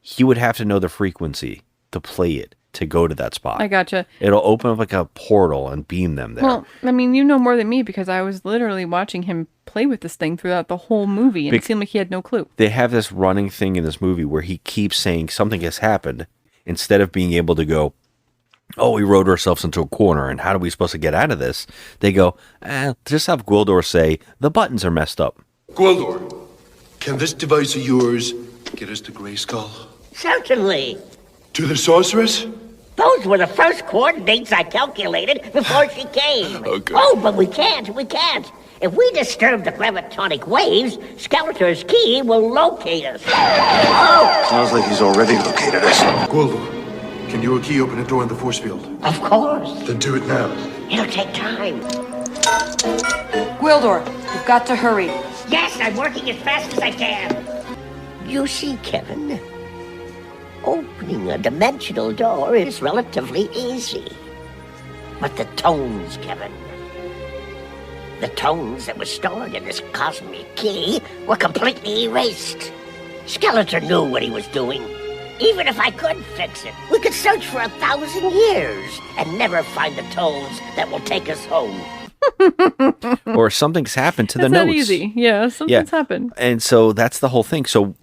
Speaker 4: he would have to know the frequency to play it, to go to that spot.
Speaker 5: I gotcha.
Speaker 4: It'll open up like a portal and beam them there.
Speaker 5: Well, I mean, you know more than me, because I was literally watching him play with this thing throughout the whole movie, and it seemed like he had no clue.
Speaker 4: They have this running thing in this movie where he keeps saying something has happened, instead of being able to go, oh, we rode ourselves into a corner, and how are we supposed to get out of this? They go, just have Gwildor say, the buttons are messed up.
Speaker 7: Gwildor, can this device of yours get us to Grayskull?
Speaker 11: Certainly.
Speaker 7: To the sorceress?
Speaker 11: Those were the first coordinates I calculated before she came.
Speaker 7: Okay.
Speaker 11: Oh, but we can't. If we disturb the gravitonic waves, Skeletor's key will locate us. Oh!
Speaker 7: Sounds like he's already located us. Gwildor, can your key open a door in the force field?
Speaker 11: Of course.
Speaker 7: Then do it now.
Speaker 11: It'll take time.
Speaker 13: Gwildor, you've got to hurry.
Speaker 11: Yes, I'm working as fast as I can. You see, Kevin, opening a dimensional door is relatively easy. But the tones, Kevin, the tones that were stored in this cosmic key were completely erased. Skeletor knew what he was doing. Even if I could fix it, we could search for 1,000 years and never find the tones that will take us home.
Speaker 4: Or something's happened to the
Speaker 5: It's
Speaker 4: notes.
Speaker 5: not easy. Yeah, something's happened.
Speaker 4: And so that's the whole thing. So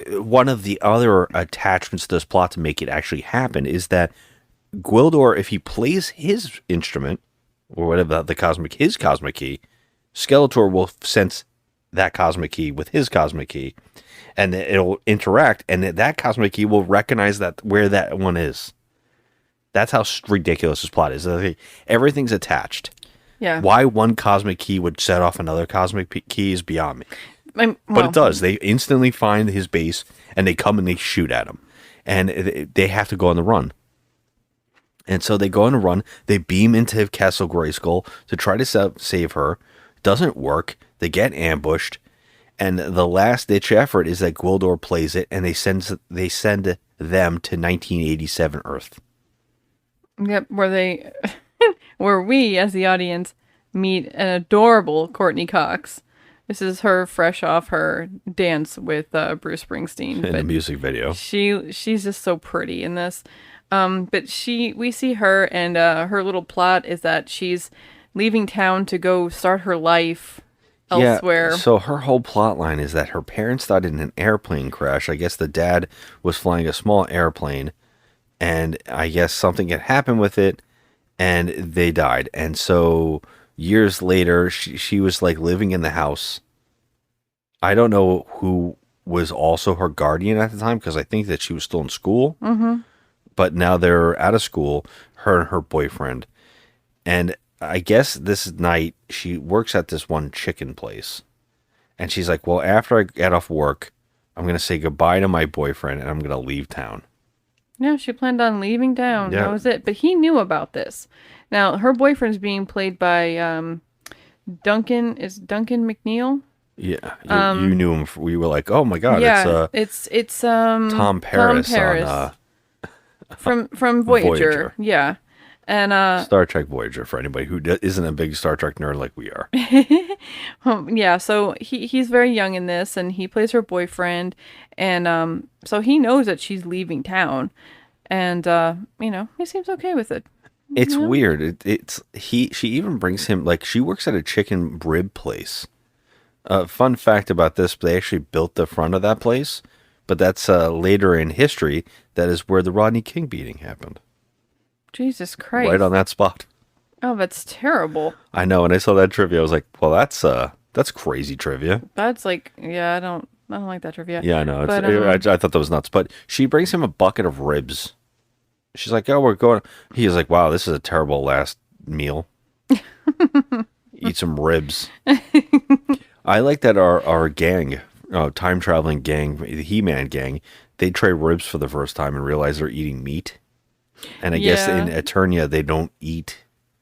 Speaker 4: one of the other attachments to this plot to make it actually happen is that Gwildor, if he plays his instrument, or whatever his cosmic key, Skeletor will sense that cosmic key with his cosmic key, and it'll interact, and that cosmic key will recognize where that one is. That's how ridiculous this plot is. Everything's attached.
Speaker 5: Yeah.
Speaker 4: Why one cosmic key would set off another cosmic key is beyond me. But it does. They instantly find his base, and they come and they shoot at him. And they have to go on the run. And so they go on a run. They beam into Castle Grayskull to try to save her. Doesn't work. They get ambushed. And the last-ditch effort is that Gwildor plays it, and they send them to 1987 Earth.
Speaker 5: Yep, where we, as the audience, meet an adorable Courtney Cox. This is her fresh off her dance with Bruce Springsteen.
Speaker 4: In the music video.
Speaker 5: She's just so pretty in this. But we see her, and her little plot is that she's leaving town to go start her life elsewhere.
Speaker 4: Yeah, so her whole plot line is that her parents died in an airplane crash. I guess the dad was flying a small airplane, and I guess something had happened with it, and they died. And so years later, she was like living in the house. I don't know who was also her guardian at the time, because I think that she was still in school.
Speaker 5: Mm-hmm.
Speaker 4: But now they're out of school, her and her boyfriend. And I guess this night she works at this one chicken place. And she's like, well, after I get off work, I'm going to say goodbye to my boyfriend and I'm going to leave town.
Speaker 5: Yeah, she planned on leaving town.
Speaker 4: Yeah.
Speaker 5: That was it. But he knew about this. Now, her boyfriend's being played by Duncan McNeil?
Speaker 4: Yeah, you knew him. We were like, oh my god,
Speaker 5: yeah, it's
Speaker 4: Tom Paris, on
Speaker 5: from Voyager. Yeah, and
Speaker 4: Star Trek Voyager, for anybody who isn't a big Star Trek nerd like we are.
Speaker 5: Yeah, so he's very young in this, and he plays her boyfriend, and so he knows that she's leaving town, and he seems okay with it.
Speaker 4: It's weird. She even brings him, like, she works at a chicken rib place. Fun fact about this, they actually built the front of that place, but that's later in history. That is where the Rodney King beating happened.
Speaker 5: Jesus Christ.
Speaker 4: Right on that spot.
Speaker 5: Oh, that's terrible.
Speaker 4: I know, and I saw that trivia. I was like, well, that's crazy trivia.
Speaker 5: That's like, yeah, I don't like that trivia.
Speaker 4: Yeah, I know.
Speaker 5: But,
Speaker 4: I thought that was nuts. But she brings him a bucket of ribs. She's like, oh, we're going. He's like, wow, this is a terrible last meal. Eat some ribs. I like that our gang, time traveling gang, the He-Man gang, they trade ribs for the first time and realize they're eating meat. And I guess in Eternia, they don't eat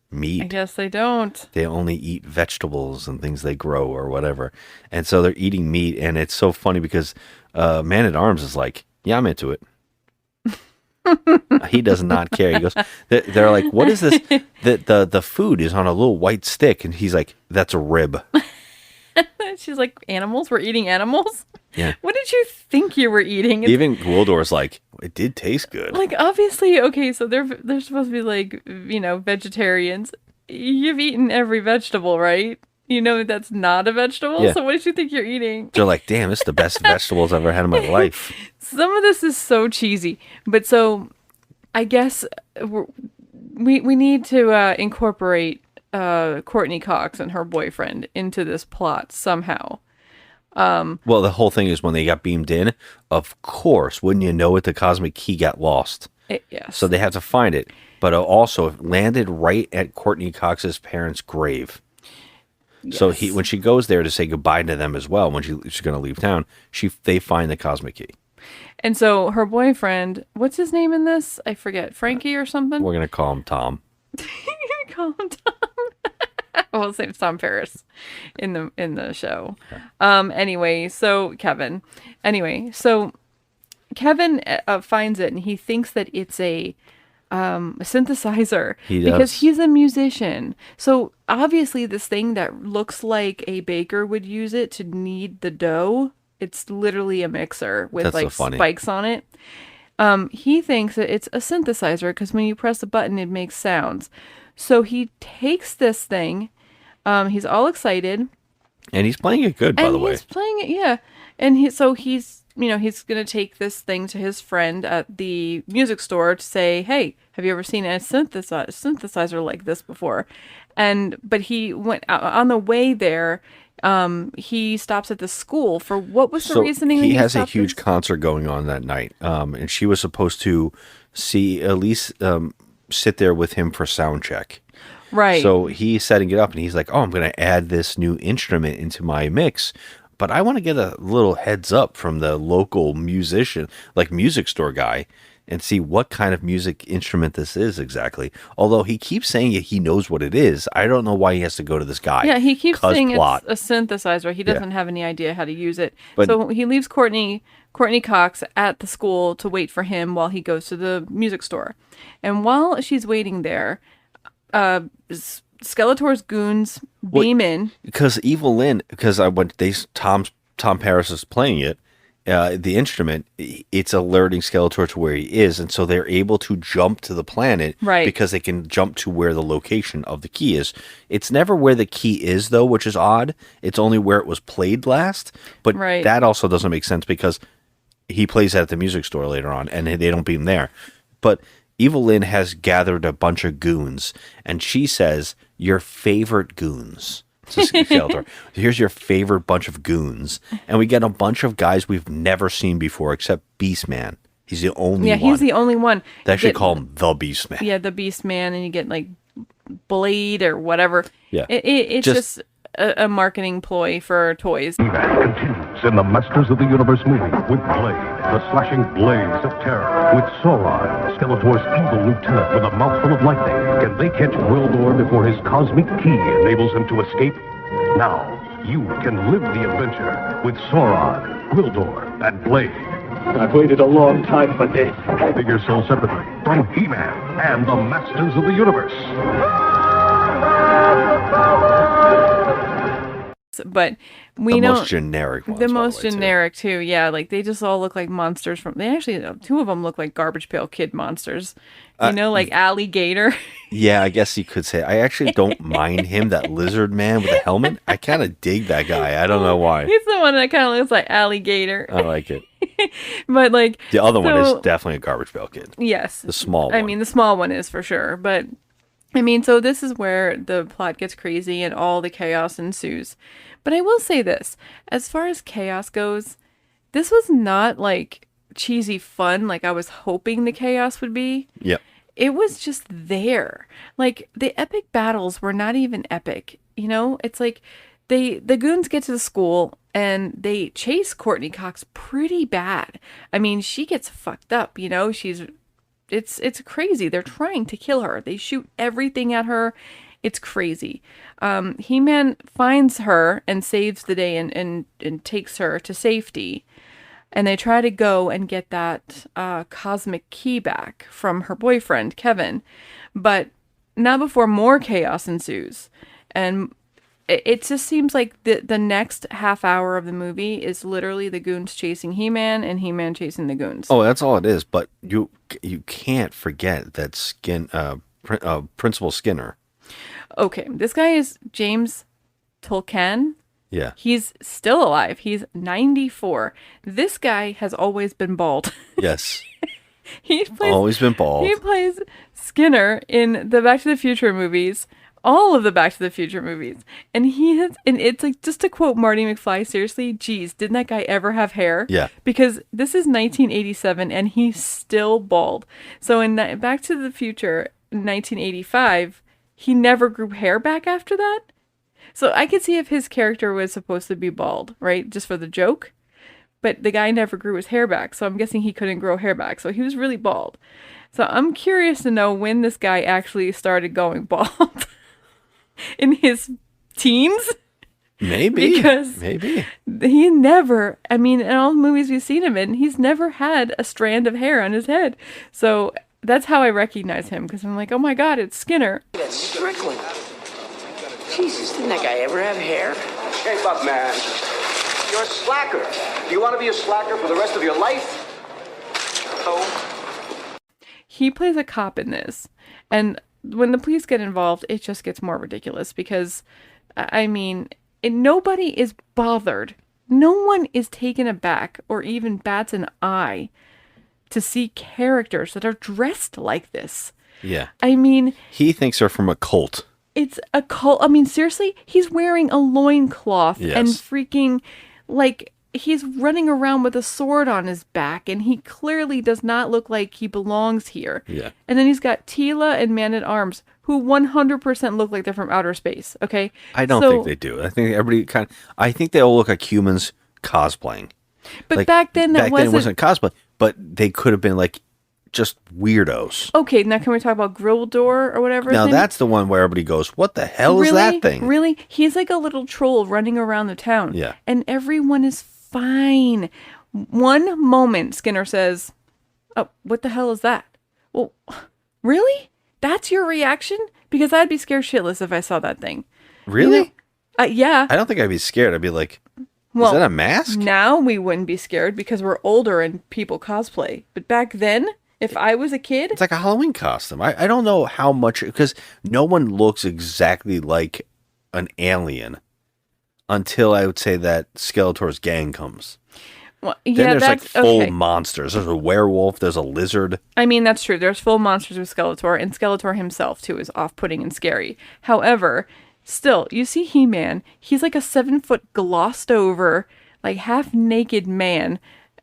Speaker 4: meat.
Speaker 5: I guess they don't.
Speaker 4: They only eat vegetables and things they grow or whatever. And so they're eating meat. And it's so funny because Man-at-Arms is like, yeah, I'm into it. He does not care. He goes, they're like, what is this? The food is on a little white stick. And he's like, that's a rib.
Speaker 5: She's like, animals? We're eating animals?
Speaker 4: Yeah.
Speaker 5: What did you think you were eating?
Speaker 4: Even Gwildor's like, it did taste good.
Speaker 5: Like, obviously, okay, so they're supposed to be like, vegetarians. You've eaten every vegetable, right? You know that's not a vegetable?
Speaker 4: Yeah.
Speaker 5: So what did you think you're eating?
Speaker 4: They're like, damn, this is the best vegetables I've ever had in my life.
Speaker 5: Some of this is so cheesy. But so, I guess we need to incorporate Courtney Cox and her boyfriend into this plot somehow.
Speaker 4: Well, the whole thing is when they got beamed in, of course, wouldn't you know it, the cosmic key got lost.
Speaker 5: Yes.
Speaker 4: So they have to find it. But also, it landed right at Courtney Cox's parents' grave. Yes. So when she goes there to say goodbye to them as well, when she's going to leave town, they find the cosmic key.
Speaker 5: And so her boyfriend, what's his name in this? I forget. Frankie or something?
Speaker 4: We're going to call him Tom.
Speaker 5: Call him Tom. Well, his name's Tom Paris in the show. Anyway, so Kevin. Anyway, so Kevin finds it and he thinks that it's a synthesizer because he's a musician. So obviously, this thing that looks like a baker would use it to knead the dough. It's literally a mixer with spikes on it. He thinks that it's a synthesizer because when you press a button, it makes sounds. So he takes this thing. He's all excited.
Speaker 4: And he's playing it good, by the way.
Speaker 5: He's playing it, yeah. And he's going to take this thing to his friend at the music store to say, hey, have you ever seen a synthesizer like this before? But he went on the way there. He stops at the school for what was the reasoning?
Speaker 4: He has a huge concert going on that night. And she was supposed to see Elise sit there with him for sound check.
Speaker 5: Right.
Speaker 4: So he's setting it up and he's like, oh, I'm going to add this new instrument into my mix. But I want to get a little heads up from the local musician, like music store guy, and see what kind of music instrument this is exactly. Although he keeps saying he knows what it is. I don't know why he has to go to this guy.
Speaker 5: Yeah, he keeps saying it's a synthesizer. He doesn't have any idea how to use it. So he leaves Courtney Cox at the school to wait for him while he goes to the music store. And while she's waiting there, Skeletor's goons beam in.
Speaker 4: Because Evil Lynn, Tom Paris is playing it, the instrument, it's alerting Skeletor to where he is, and so they're able to jump to the planet
Speaker 5: Right.
Speaker 4: because they can jump to where the location of the key is. It's never where the key is, though, which is odd. It's only where it was played last, but
Speaker 5: Right.
Speaker 4: that also doesn't make sense because he plays that at the music store later on, and they don't beat him there. But Evil Lynn has gathered a bunch of goons, and she says, your favorite goons. To Skeletor. Here's your favorite bunch of goons. And we get a bunch of guys we've never seen before except Beastman. He's the only one.
Speaker 5: Yeah, he's the only one.
Speaker 4: They actually
Speaker 5: Get-
Speaker 4: call him the Beastman.
Speaker 5: Yeah, the Beast Man, and you get like Blade or whatever.
Speaker 4: Yeah.
Speaker 5: It's just a marketing ploy for toys.
Speaker 10: Continues in the Masters of the Universe movie with Blade, the slashing blaze of terror. With Sauron, Skeletor's evil lieutenant with a mouthful of lightning. Can they catch Gwildor before his cosmic key enables him to escape? Now, you can live the adventure with Sauron, Gwildor, and Blade. I've waited a long time for this. Figure sold separately from He-Man and the Masters of the Universe.
Speaker 5: But we
Speaker 4: The
Speaker 5: know
Speaker 4: most generic ones,
Speaker 5: The
Speaker 4: by the
Speaker 5: most
Speaker 4: way, too.
Speaker 5: generic too. Yeah, like they just all look like monsters from. They actually two of them look like Garbage Pail Kid monsters. Like Alligator.
Speaker 4: Yeah, I guess you could say. I actually don't mind him, that lizard man with a helmet. I kind of dig that guy. I don't know why.
Speaker 5: He's the one that kind of looks like Alligator.
Speaker 4: I like it.
Speaker 5: But like
Speaker 4: The other one
Speaker 5: so-
Speaker 4: is definitely a Garbage Pail Kid.
Speaker 5: Yes.
Speaker 4: The small one.
Speaker 5: I mean, the small one is for sure. But, I mean, so this is where the plot gets crazy and all the chaos ensues. But I will say this. As far as chaos goes, this was not, like, cheesy fun like I was hoping the chaos would be.
Speaker 4: Yep.
Speaker 5: It was just there. Like, the epic battles were not even epic. You know? It's like the goons get to the school and they chase Courtney Cox pretty bad. I mean, she gets fucked up, you know? It's crazy. They're trying to kill her. They shoot everything at her. It's crazy. He-Man finds her and saves the day and takes her to safety. And they try to go and get that cosmic key back from her boyfriend, Kevin. But not before more chaos ensues. And it just seems like the next half hour of the movie is literally the goons chasing He-Man and He-Man chasing the goons.
Speaker 4: Oh, that's all it is. But you can't forget that Principal Skinner.
Speaker 5: Okay, this guy is James Tolkien.
Speaker 4: Yeah.
Speaker 5: He's still alive. He's 94. This guy has always been bald.
Speaker 4: Yes.
Speaker 5: He plays,
Speaker 4: Always been bald.
Speaker 5: He plays Skinner in the Back to the Future movies. All of the Back to the Future movies. And it's like, just to quote Marty McFly, seriously, geez, didn't that guy ever have hair?
Speaker 4: Yeah.
Speaker 5: Because this is 1987 and he's still bald. So in Back to the Future, 1985, he never grew hair back after that. So I could see if his character was supposed to be bald, right? Just for the joke. But the guy never grew his hair back. So I'm guessing he couldn't grow hair back. So he was really bald. So I'm curious to know when this guy actually started going bald. In his teens?
Speaker 4: Maybe.
Speaker 5: Because
Speaker 4: maybe.
Speaker 5: he never, I mean, in all the movies we've seen him in, he's never had a strand of hair on his head. So that's how I recognize him. Because I'm like, oh my God, it's Skinner.
Speaker 15: That's Strickland. Jesus, didn't that guy ever have hair?
Speaker 16: Shape up, man. You're a slacker. Do you want to be a slacker for the rest of your life? Oh.
Speaker 5: He plays a cop in this. And when the police get involved, it just gets more ridiculous because, I mean, nobody is bothered. No one is taken aback or even bats an eye to see characters that are dressed like this.
Speaker 4: Yeah.
Speaker 5: I mean,
Speaker 4: He thinks they're from a cult.
Speaker 5: it's a cult. I mean, seriously, he's wearing a loincloth
Speaker 4: Yes.
Speaker 5: and freaking, like, he's running around with a sword on his back, and he clearly does not look like he belongs here.
Speaker 4: Yeah.
Speaker 5: And then he's got Tila and Man-at-Arms, who 100% look like they're from outer space, okay?
Speaker 4: I don't think they do. I think everybody I think they all look like humans cosplaying.
Speaker 5: But
Speaker 4: Like,
Speaker 5: back then,
Speaker 4: it wasn't cosplay, but they could have been like just weirdos.
Speaker 5: Okay, now can we talk about Gwildor or whatever? his
Speaker 4: Now
Speaker 5: name
Speaker 4: that's the one where everybody goes, "What the hell is
Speaker 5: Really?
Speaker 4: that thing?"
Speaker 5: Really? He's like a little troll running around the town.
Speaker 4: Yeah.
Speaker 5: And everyone is fine. One moment, Skinner says, "Oh, what the hell is that?" Well, really? That's your reaction? Because I'd be scared shitless if I saw that thing.
Speaker 4: Really?
Speaker 5: Yeah.
Speaker 4: I don't think I'd be scared. I'd be like,
Speaker 5: Well,
Speaker 4: is that a mask?
Speaker 5: Now we wouldn't be scared because we're older and people cosplay. But back then, if I was a kid,
Speaker 4: It's like a Halloween costume. I don't know how much, because no one looks exactly like an alien until I would say that Skeletor's gang comes.
Speaker 5: well,
Speaker 4: Then
Speaker 5: yeah,
Speaker 4: there's like
Speaker 5: that's
Speaker 4: full
Speaker 5: okay.
Speaker 4: monsters. There's a werewolf. There's a lizard.
Speaker 5: I mean, that's true. There's full monsters with Skeletor, and Skeletor himself, too, is off-putting and scary. However, still, you see He-Man, he's like a 7-foot glossed-over, like half-naked man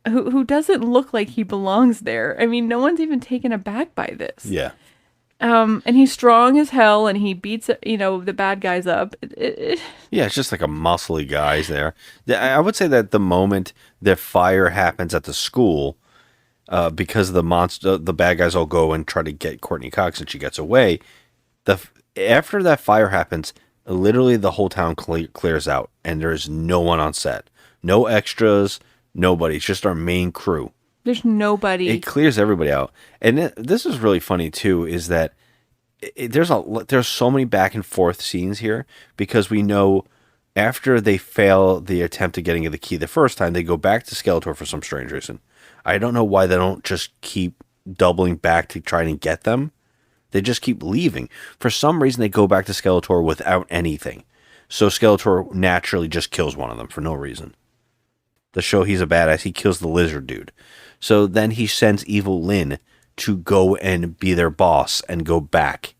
Speaker 5: who doesn't look like he belongs there. I mean, no one's even taken aback by this.
Speaker 4: Yeah.
Speaker 5: And he's strong as hell, and he beats, the bad guys up.
Speaker 4: Yeah, it's just like a muscly guy's there. I would say that the moment the fire happens at the school, because the bad guys all go and try to get Courtney Cox and she gets away. After that fire happens, literally the whole town clears out and there's no one on set. No extras, nobody. It's just our main crew.
Speaker 5: There's nobody.
Speaker 4: It clears everybody out. And this is really funny too, is that there's so many back and forth scenes here, because we know after they fail the attempt at getting the key the first time, they go back to Skeletor for some strange reason. I don't know why they don't just keep doubling back to try and get them. They just keep leaving. For some reason, they go back to Skeletor without anything. So Skeletor naturally just kills one of them for no reason. To show he's a badass, he kills the lizard dude. So then he sends Evil Lyn to go and be their boss and go back.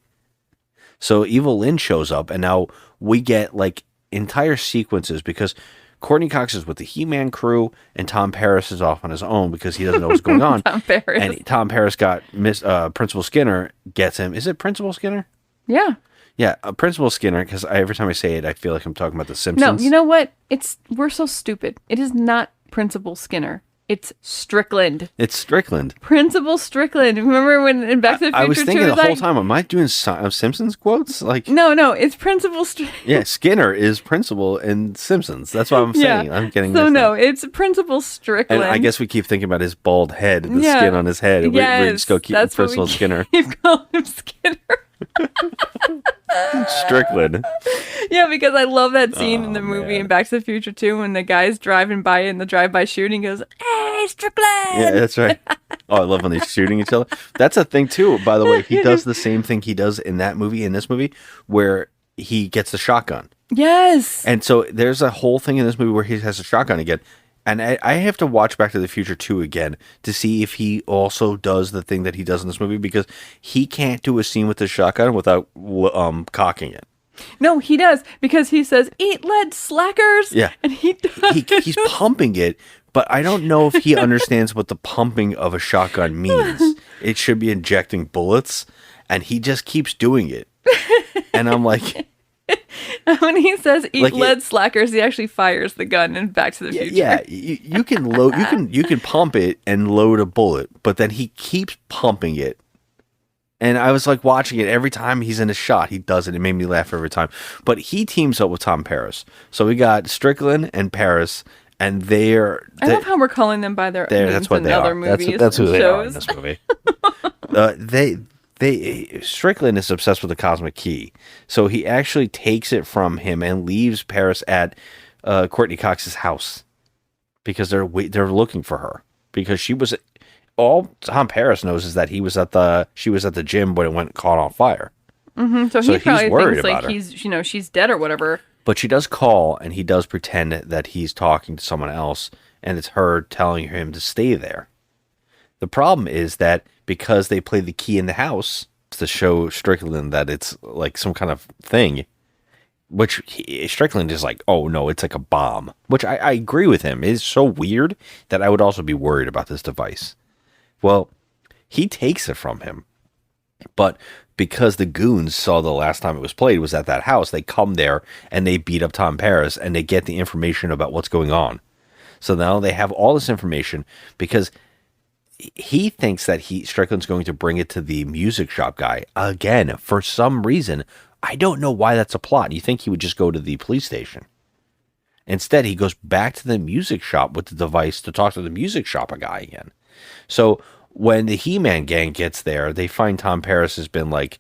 Speaker 4: So Evil Lyn shows up, and now we get like entire sequences, because Courtney Cox is with the He-Man crew, and Tom Paris is off on his own because he doesn't know what's going on. And Tom Paris got Principal Skinner gets him. Is it Principal Skinner?
Speaker 5: Yeah.
Speaker 4: Yeah, Principal Skinner, because every time I say it, I feel like I'm talking about The Simpsons.
Speaker 5: No, you know what? We're so stupid. It is not Principal Skinner. It's Strickland.
Speaker 4: It's Strickland.
Speaker 5: Principal Strickland. Remember when in Back to the Future
Speaker 4: I was thinking the
Speaker 5: like,
Speaker 4: whole time, am I doing Simpsons quotes? Like,
Speaker 5: No, it's Principal Strickland.
Speaker 4: Yeah, Skinner is Principal in Simpsons. That's what I'm saying.
Speaker 5: Yeah.
Speaker 4: I'm getting
Speaker 5: so
Speaker 4: this.
Speaker 5: no, it's Principal Strickland.
Speaker 4: And I guess we keep thinking about his bald head, the skin on his head. We just go keep Principal Skinner.
Speaker 5: Keep calling him Skinner.
Speaker 4: Strickland.
Speaker 5: Yeah, because I love that scene in the movie in Back to the Future 2 when the guy's driving by in the drive-by shooting goes, "Hey, Strickland!"
Speaker 4: Yeah, that's right. Oh, I love when they're shooting each other. That's a thing too, by the way. He does the same thing he does in that movie, in this movie, where he gets the shotgun.
Speaker 5: Yes.
Speaker 4: And so there's a whole thing in this movie where he has a shotgun again. And I have to watch Back to the Future 2 again to see if he also does the thing that he does in this movie, because he can't do a scene with the shotgun without cocking it.
Speaker 5: No, he does, because he says, "Eat lead, slackers."
Speaker 4: Yeah.
Speaker 5: And he does.
Speaker 4: He's pumping it, but I don't know if he understands what the pumping of a shotgun means. It should be injecting bullets, and he just keeps doing it. And I'm like...
Speaker 5: When he says "eat
Speaker 4: Like
Speaker 5: lead, slackers," he actually fires the gun in Back to the Future.
Speaker 4: Yeah, you can load, you can pump it and load a bullet, but then he keeps pumping it. And I was like watching it every time he's in a shot. He does it. It made me laugh every time. But he teams up with Tom Paris. So we got Strickland and Paris, and I
Speaker 5: love how we're calling them by their names
Speaker 4: that's what
Speaker 5: in
Speaker 4: they
Speaker 5: other
Speaker 4: are.
Speaker 5: movies.
Speaker 4: That's who
Speaker 5: and
Speaker 4: they are in
Speaker 5: shows.
Speaker 4: this movie. Strickland is obsessed with the cosmic key, so he actually takes it from him and leaves Paris at Courtney Cox's house, because they're looking for her, because she was... All Tom Paris knows is that she was at the gym when it went caught on fire.
Speaker 5: Mm-hmm. So he
Speaker 4: he's
Speaker 5: probably
Speaker 4: worried
Speaker 5: thinks like
Speaker 4: about her.
Speaker 5: he's she's dead or whatever.
Speaker 4: But she does call, and he does pretend that he's talking to someone else, and it's her telling him to stay there. The problem is that because they play the key in the house to show Strickland that it's like some kind of thing, which Strickland is like, oh no, it's like a bomb, which I agree with him. It's so weird that I would also be worried about this device. Well, he takes it from him, but because the goons saw the last time it was played was at that house, they come there and they beat up Tom Paris and they get the information about what's going on. So now they have all this information because he thinks that Strickland's going to bring it to the music shop guy again for some reason. I don't know why that's a plot. You think he would just go to the police station. Instead, he goes back to the music shop with the device to talk to the music shop guy again. So when the He-Man gang gets there, they find Tom Paris has been like,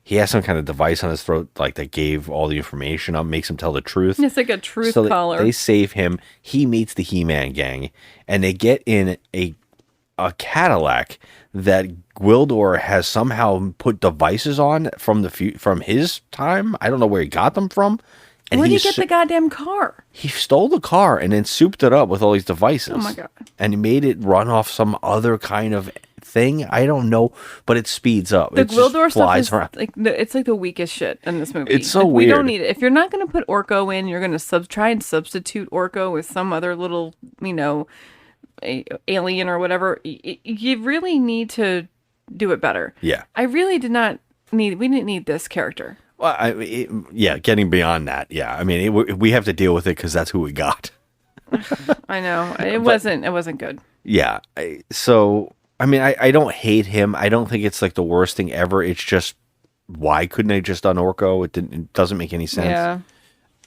Speaker 4: he has some kind of device on his throat, like that gave all the information up, makes him tell the truth.
Speaker 5: It's like a truth
Speaker 4: So
Speaker 5: collar.
Speaker 4: they save him. He meets the He-Man gang, and they get in a Cadillac that Gwildor has somehow put devices on from his time. I don't know where he got them from. And
Speaker 5: Where did he get the goddamn car?
Speaker 4: He stole the car and then souped it up with all these devices.
Speaker 5: Oh my God.
Speaker 4: And he made it run off some other kind of thing. I don't know, but it speeds up.
Speaker 5: The
Speaker 4: It just
Speaker 5: Gwildor stuff
Speaker 4: flies
Speaker 5: is
Speaker 4: around.
Speaker 5: it's like the weakest shit in this movie.
Speaker 4: It's so
Speaker 5: Like, we
Speaker 4: weird.
Speaker 5: don't need it. If you're not going to put Orko in, you're going to try and substitute Orko with some other little, alien or whatever. You really need to do it better.
Speaker 4: Yeah.
Speaker 5: I really did not need. We didn't need this character.
Speaker 4: Well, getting beyond that. Yeah. I mean, we have to deal with it because that's who we got.
Speaker 5: I know it wasn't good.
Speaker 4: Yeah. So, I mean, I don't hate him. I don't think it's like the worst thing ever. It's just, why couldn't they just done Orko? It doesn't make any sense.
Speaker 5: Yeah.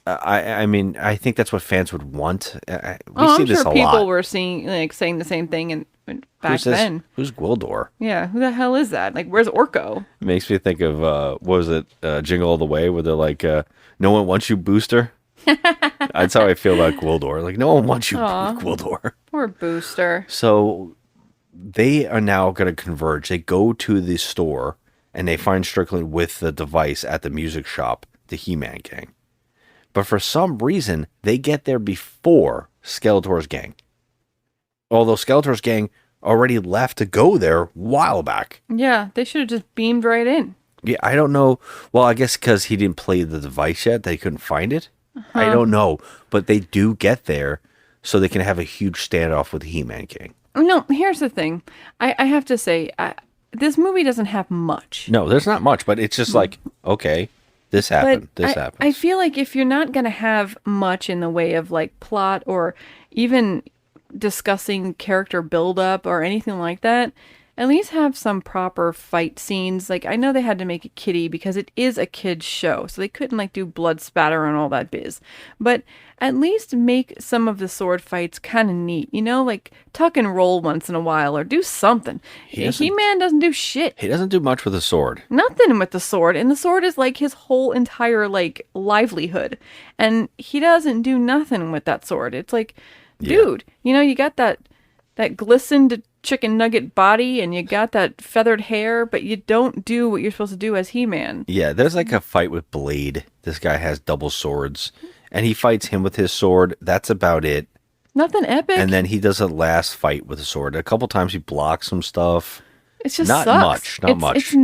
Speaker 4: I mean, I think that's what fans would want. We see
Speaker 5: I'm
Speaker 4: this
Speaker 5: sure
Speaker 4: a
Speaker 5: people
Speaker 4: lot.
Speaker 5: were saying the same thing and back
Speaker 4: Who's this?
Speaker 5: then.
Speaker 4: Who's Gwildor?
Speaker 5: Yeah, who the hell is that? Like, where's Orko?
Speaker 4: It makes me think of what was it, Jingle All the Way, where they're like, "No one wants you, Booster." That's how I feel about Gwildor. Like, no one wants you,
Speaker 5: Aw.
Speaker 4: Gwildor.
Speaker 5: Poor Booster.
Speaker 4: So they are now going to converge. They go to the store and they find Strickland with the device at the music shop, the He-Man gang. But for some reason, they get there before Skeletor's gang. Although Skeletor's gang already left to go there a while back.
Speaker 5: Yeah, they should have just beamed right in.
Speaker 4: Yeah, I don't know. Well, I guess because he didn't play the device yet, they couldn't find it. I don't know. But they do get there so they can have a huge standoff with the He-Man gang.
Speaker 5: No, here's the thing. I have to say, this movie doesn't have much.
Speaker 4: No, there's not much, but it's just like, okay, this happened. This happened.
Speaker 5: I feel like if you're not going to have much in the way of like plot or even discussing character buildup or anything like that, at least have some proper fight scenes. Like, I know they had to make it kiddie because it is a kid's show, so they couldn't like do blood spatter and all that biz. But at least make some of the sword fights kind of neat, like tuck and roll once in a while or do something. He-Man doesn't do shit.
Speaker 4: He doesn't do much with a sword.
Speaker 5: Nothing with the sword, and the sword is like his whole entire like livelihood, and he doesn't do nothing with that sword. It's like, dude, you got that glistened chicken nugget body and you got that feathered hair, but you don't do what you're supposed to do as He-Man.
Speaker 4: Yeah, there's like a fight with Blade. This guy has double swords, and he fights him with his sword. That's about it.
Speaker 5: Nothing epic.
Speaker 4: And then he does a last fight with a sword. A couple times he blocks some stuff.
Speaker 5: It's just
Speaker 4: not
Speaker 5: sucks.
Speaker 4: much.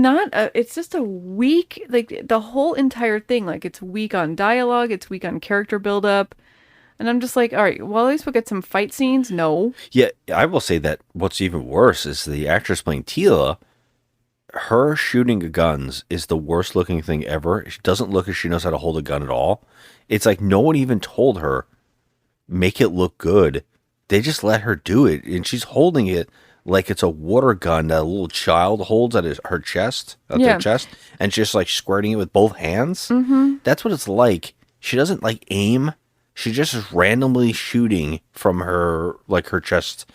Speaker 5: It's just a weak, like the whole entire thing. Like, it's weak on dialogue. It's weak on character buildup. And I'm just like, all right, well, at least we'll get some fight scenes. No.
Speaker 4: Yeah, I will say that what's even worse is the actress playing Teela. Her shooting guns is the worst looking thing ever. She doesn't look as she knows how to hold a gun at all. It's like no one even told her, make it look good. They just let her do it. And she's holding it like it's a water gun that a little child holds at her chest, their chest, and just like squirting it with both hands.
Speaker 5: Mm-hmm.
Speaker 4: That's what it's like. She doesn't like aim. She just is randomly shooting from her chest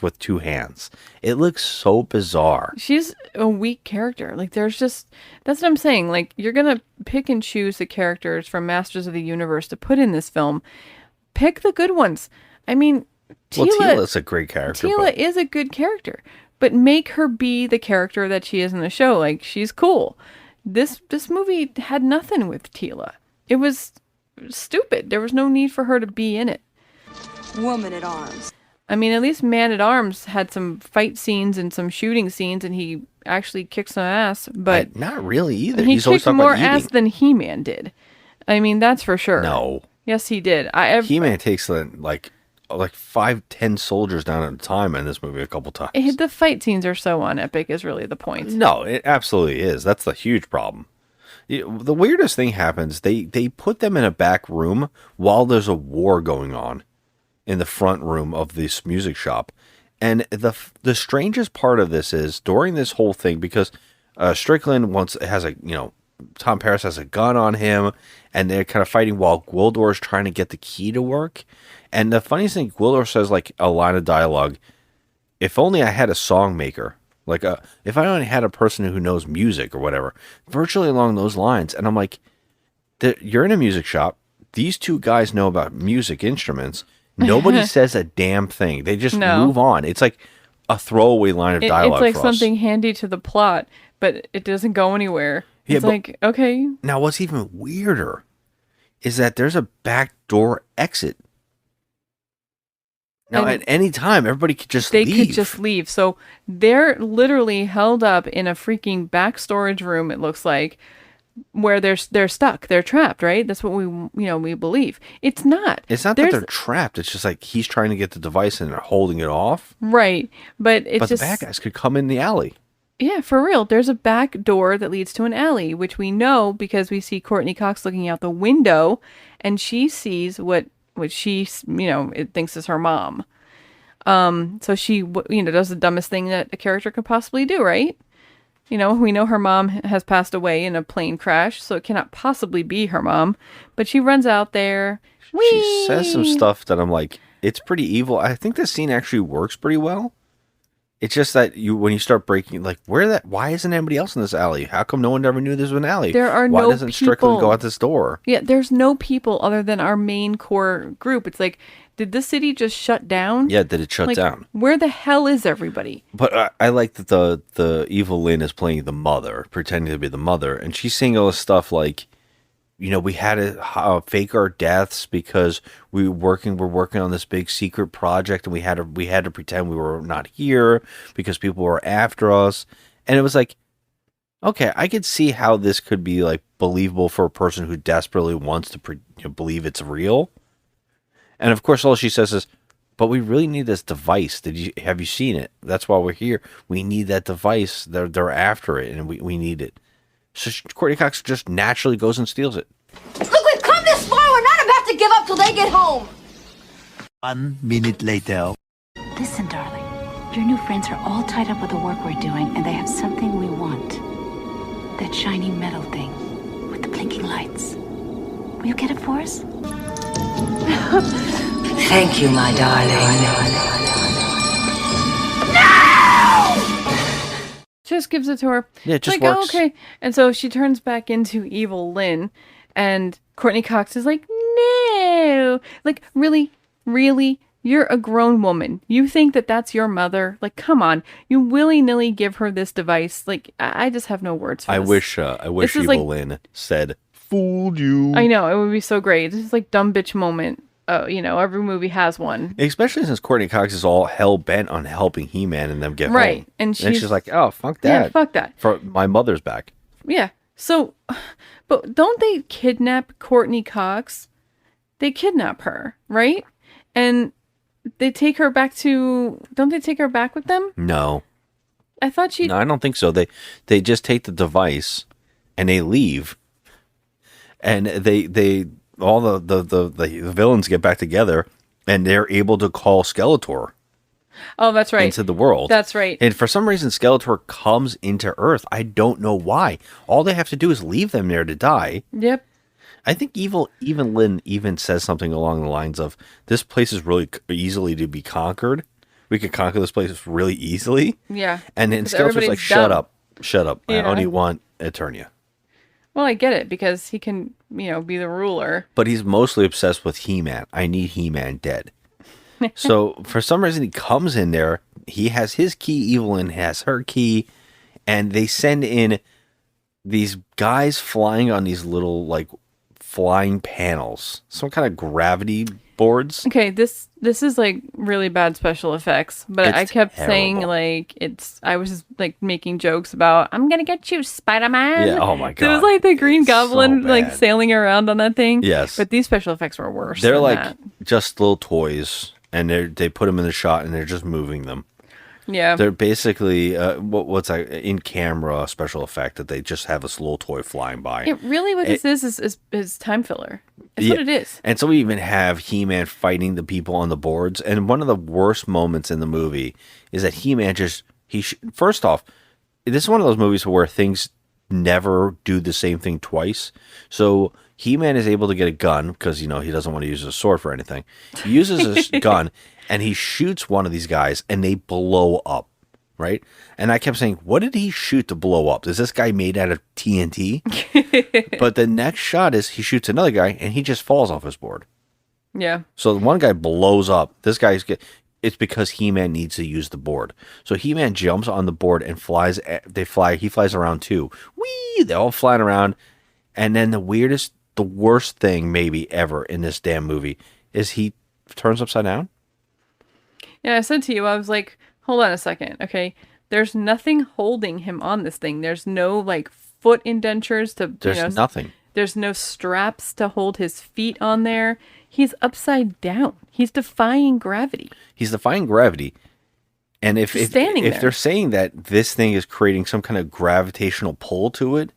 Speaker 4: with two hands. It looks so bizarre.
Speaker 5: She's a weak character. Like, that's what I'm saying. Like, you're going to pick and choose the characters from Masters of the Universe to put in this film. Pick the good ones. I mean,
Speaker 4: Teela's a great character.
Speaker 5: Teela is a good character, but make her be the character that she is in the show. Like, she's cool. This movie had nothing with Teela. It was stupid. There was no need for her to be in it.
Speaker 17: Woman at arms.
Speaker 5: I mean, at least Man at Arms had some fight scenes and some shooting scenes, and he actually kicked some ass. But
Speaker 4: not really either.
Speaker 5: He
Speaker 4: He's always
Speaker 5: kicked
Speaker 4: talking
Speaker 5: more
Speaker 4: about
Speaker 5: ass
Speaker 4: eating.
Speaker 5: than He-Man did. I mean, that's for sure.
Speaker 4: No.
Speaker 5: Yes, he did.
Speaker 4: He-Man takes like 5-10 soldiers down at a time in this movie a couple times.
Speaker 5: The fight scenes are so unepic is really the point.
Speaker 4: No, it absolutely is. That's the huge problem. The weirdest thing happens. They put them in a back room while there's a war going on in the front room of this music shop. And the strangest part of this is during this whole thing, because Strickland Tom Paris has a gun on him, and they're kind of fighting while Gwildor is trying to get the key to work. And the funniest thing, Gwildor says like a line of dialogue, "If only I had a song maker Like, if I only had a person who knows music or whatever, virtually along those lines. And I'm like, you're in a music shop. These two guys know about music instruments. Nobody says a damn thing. They just move on. It's like a throwaway line of dialogue.
Speaker 5: It's like
Speaker 4: for us.
Speaker 5: something handy to the plot, but it doesn't go anywhere. It's like, okay.
Speaker 4: Now, what's even weirder is that there's a back door exit. Now, at any time, everybody could just leave.
Speaker 5: They could just leave. So they're literally held up in a freaking back storage room, it looks like, where they're stuck. They're trapped, right? That's what we believe. It's not.
Speaker 4: It's not that they're trapped. It's just like he's trying to get the device and they're holding it off.
Speaker 5: Right. But it's
Speaker 4: the bad guys could come in the alley.
Speaker 5: Yeah, for real. There's a back door that leads to an alley, which we know because we see Courtney Cox looking out the window and she sees what she, it thinks is her mom. So she, does the dumbest thing that a character could possibly do, right? We know her mom has passed away in a plane crash, so it cannot possibly be her mom. But she runs out there.
Speaker 4: She says some stuff that I'm like, it's pretty evil. I think this scene actually works pretty well. It's just that when you start breaking, like, why isn't anybody else in this alley? How come no one ever knew this was an alley?
Speaker 5: There are
Speaker 4: why
Speaker 5: no
Speaker 4: doesn't Strickland go out this door?
Speaker 5: Yeah, there's no people other than our main core group. It's like, did the city just shut down?
Speaker 4: Yeah, did it shut down?
Speaker 5: Where the hell is everybody?
Speaker 4: But I like that the evil Lynn is playing the mother, pretending to be the mother, and she's saying all this stuff like, we had to fake our deaths because we're working on this big secret project, and we had to pretend we were not here because people were after us. And it was like, okay, I could see how this could be like believable for a person who desperately wants to believe it's real. And of course, all she says is, "But we really need this device. Have you seen it? That's why we're here. We need that device. They're after it, and we need it." So Courtney Cox just naturally goes and steals it.
Speaker 18: Look, we've come this far. We're not about to give up till they get home.
Speaker 19: 1 minute later.
Speaker 20: Listen, darling. Your new friends are all tied up with the work we're doing, and they have something we want. That shiny metal thing with the blinking lights. Will you get it for us?
Speaker 18: Thank you, my darling.
Speaker 5: Just gives it to her.
Speaker 4: Yeah, it just
Speaker 5: like,
Speaker 4: works.
Speaker 5: Oh, okay. And so she turns back into evil Lynn, and Courtney Cox is like, no. Like, really? You're a grown woman. You think that that's your mother? Like, come on. You willy-nilly give her this device. Like, I just have no words for this.
Speaker 4: I wish evil Lynn said, fooled you.
Speaker 5: I know. It would be so great. This is like dumb bitch moment. Every movie has one.
Speaker 4: Especially since Courtney Cox is all hell-bent on helping He-Man and them get
Speaker 5: right.
Speaker 4: home.
Speaker 5: And she's
Speaker 4: like, oh, fuck that.
Speaker 5: Yeah, fuck that.
Speaker 4: For my mother's back.
Speaker 5: Yeah. So, but don't they kidnap Courtney Cox? They kidnap her, right? And they take her back don't they take her back with them?
Speaker 4: No.
Speaker 5: I thought
Speaker 4: No, I don't think so. They just take the device and they leave. And they all the villains get back together and they're able to call Skeletor.
Speaker 5: Oh, that's right.
Speaker 4: Into the world.
Speaker 5: That's right.
Speaker 4: And for some reason, Skeletor comes into Earth. I don't know why. All they have to do is leave them there to die.
Speaker 5: Yep.
Speaker 4: I think even Lynn even says something along the lines of, this place is really easily to be conquered. We could conquer this place really easily.
Speaker 5: Yeah.
Speaker 4: And then Skeletor's like, shut up. I only want Eternia.
Speaker 5: Well, I get it because he can, be the ruler.
Speaker 4: But he's mostly obsessed with He-Man. I need He-Man dead. So for some reason, he comes in there. He has his key. Evelyn has her key. And they send in these guys flying on these little, like, flying panels. Some kind of gravity boards.
Speaker 5: Okay, this is like really bad special effects, but
Speaker 4: It's
Speaker 5: I kept
Speaker 4: terrible.
Speaker 5: saying like I was just like making jokes about I'm gonna get you, Spider-Man.
Speaker 4: Yeah, oh my God.
Speaker 5: It was like the Green Goblin
Speaker 4: so
Speaker 5: like
Speaker 4: bad.
Speaker 5: sailing around on that thing.
Speaker 4: Yes.
Speaker 5: But these special effects were worse.
Speaker 4: They're
Speaker 5: than
Speaker 4: like
Speaker 5: that.
Speaker 4: just little toys, and they put them in the shot, and they're just moving them.
Speaker 5: Yeah.
Speaker 4: They're basically what's that in camera special effect that they just have this little toy flying by.
Speaker 5: It really what this is time filler. It's what it is.
Speaker 4: And so we even have He-Man fighting the people on the boards. And one of the worst moments in the movie is that He-Man first off, this is one of those movies where things never do the same thing twice. So He-Man is able to get a gun because, he doesn't want to use a sword for anything. He uses his gun and he shoots one of these guys and they blow up. right? And I kept saying, what did he shoot to blow up? Is this guy made out of TNT? But the next shot is he shoots another guy and he just falls off his board.
Speaker 5: Yeah.
Speaker 4: So one guy blows up. This guy's it's because He-Man needs to use the board. So He-Man jumps on the board and flies. He flies around too. Whee! They're all flying around. And then the worst thing maybe ever in this damn movie is he turns upside down.
Speaker 5: Yeah, I said to you, I was like, hold on a second, okay? There's nothing holding him on this thing. There's no, like, foot indentures to...
Speaker 4: There's nothing.
Speaker 5: There's no straps to hold his feet on there. He's upside down. He's defying gravity.
Speaker 4: And if they're saying that this thing is creating some kind of gravitational pull to it,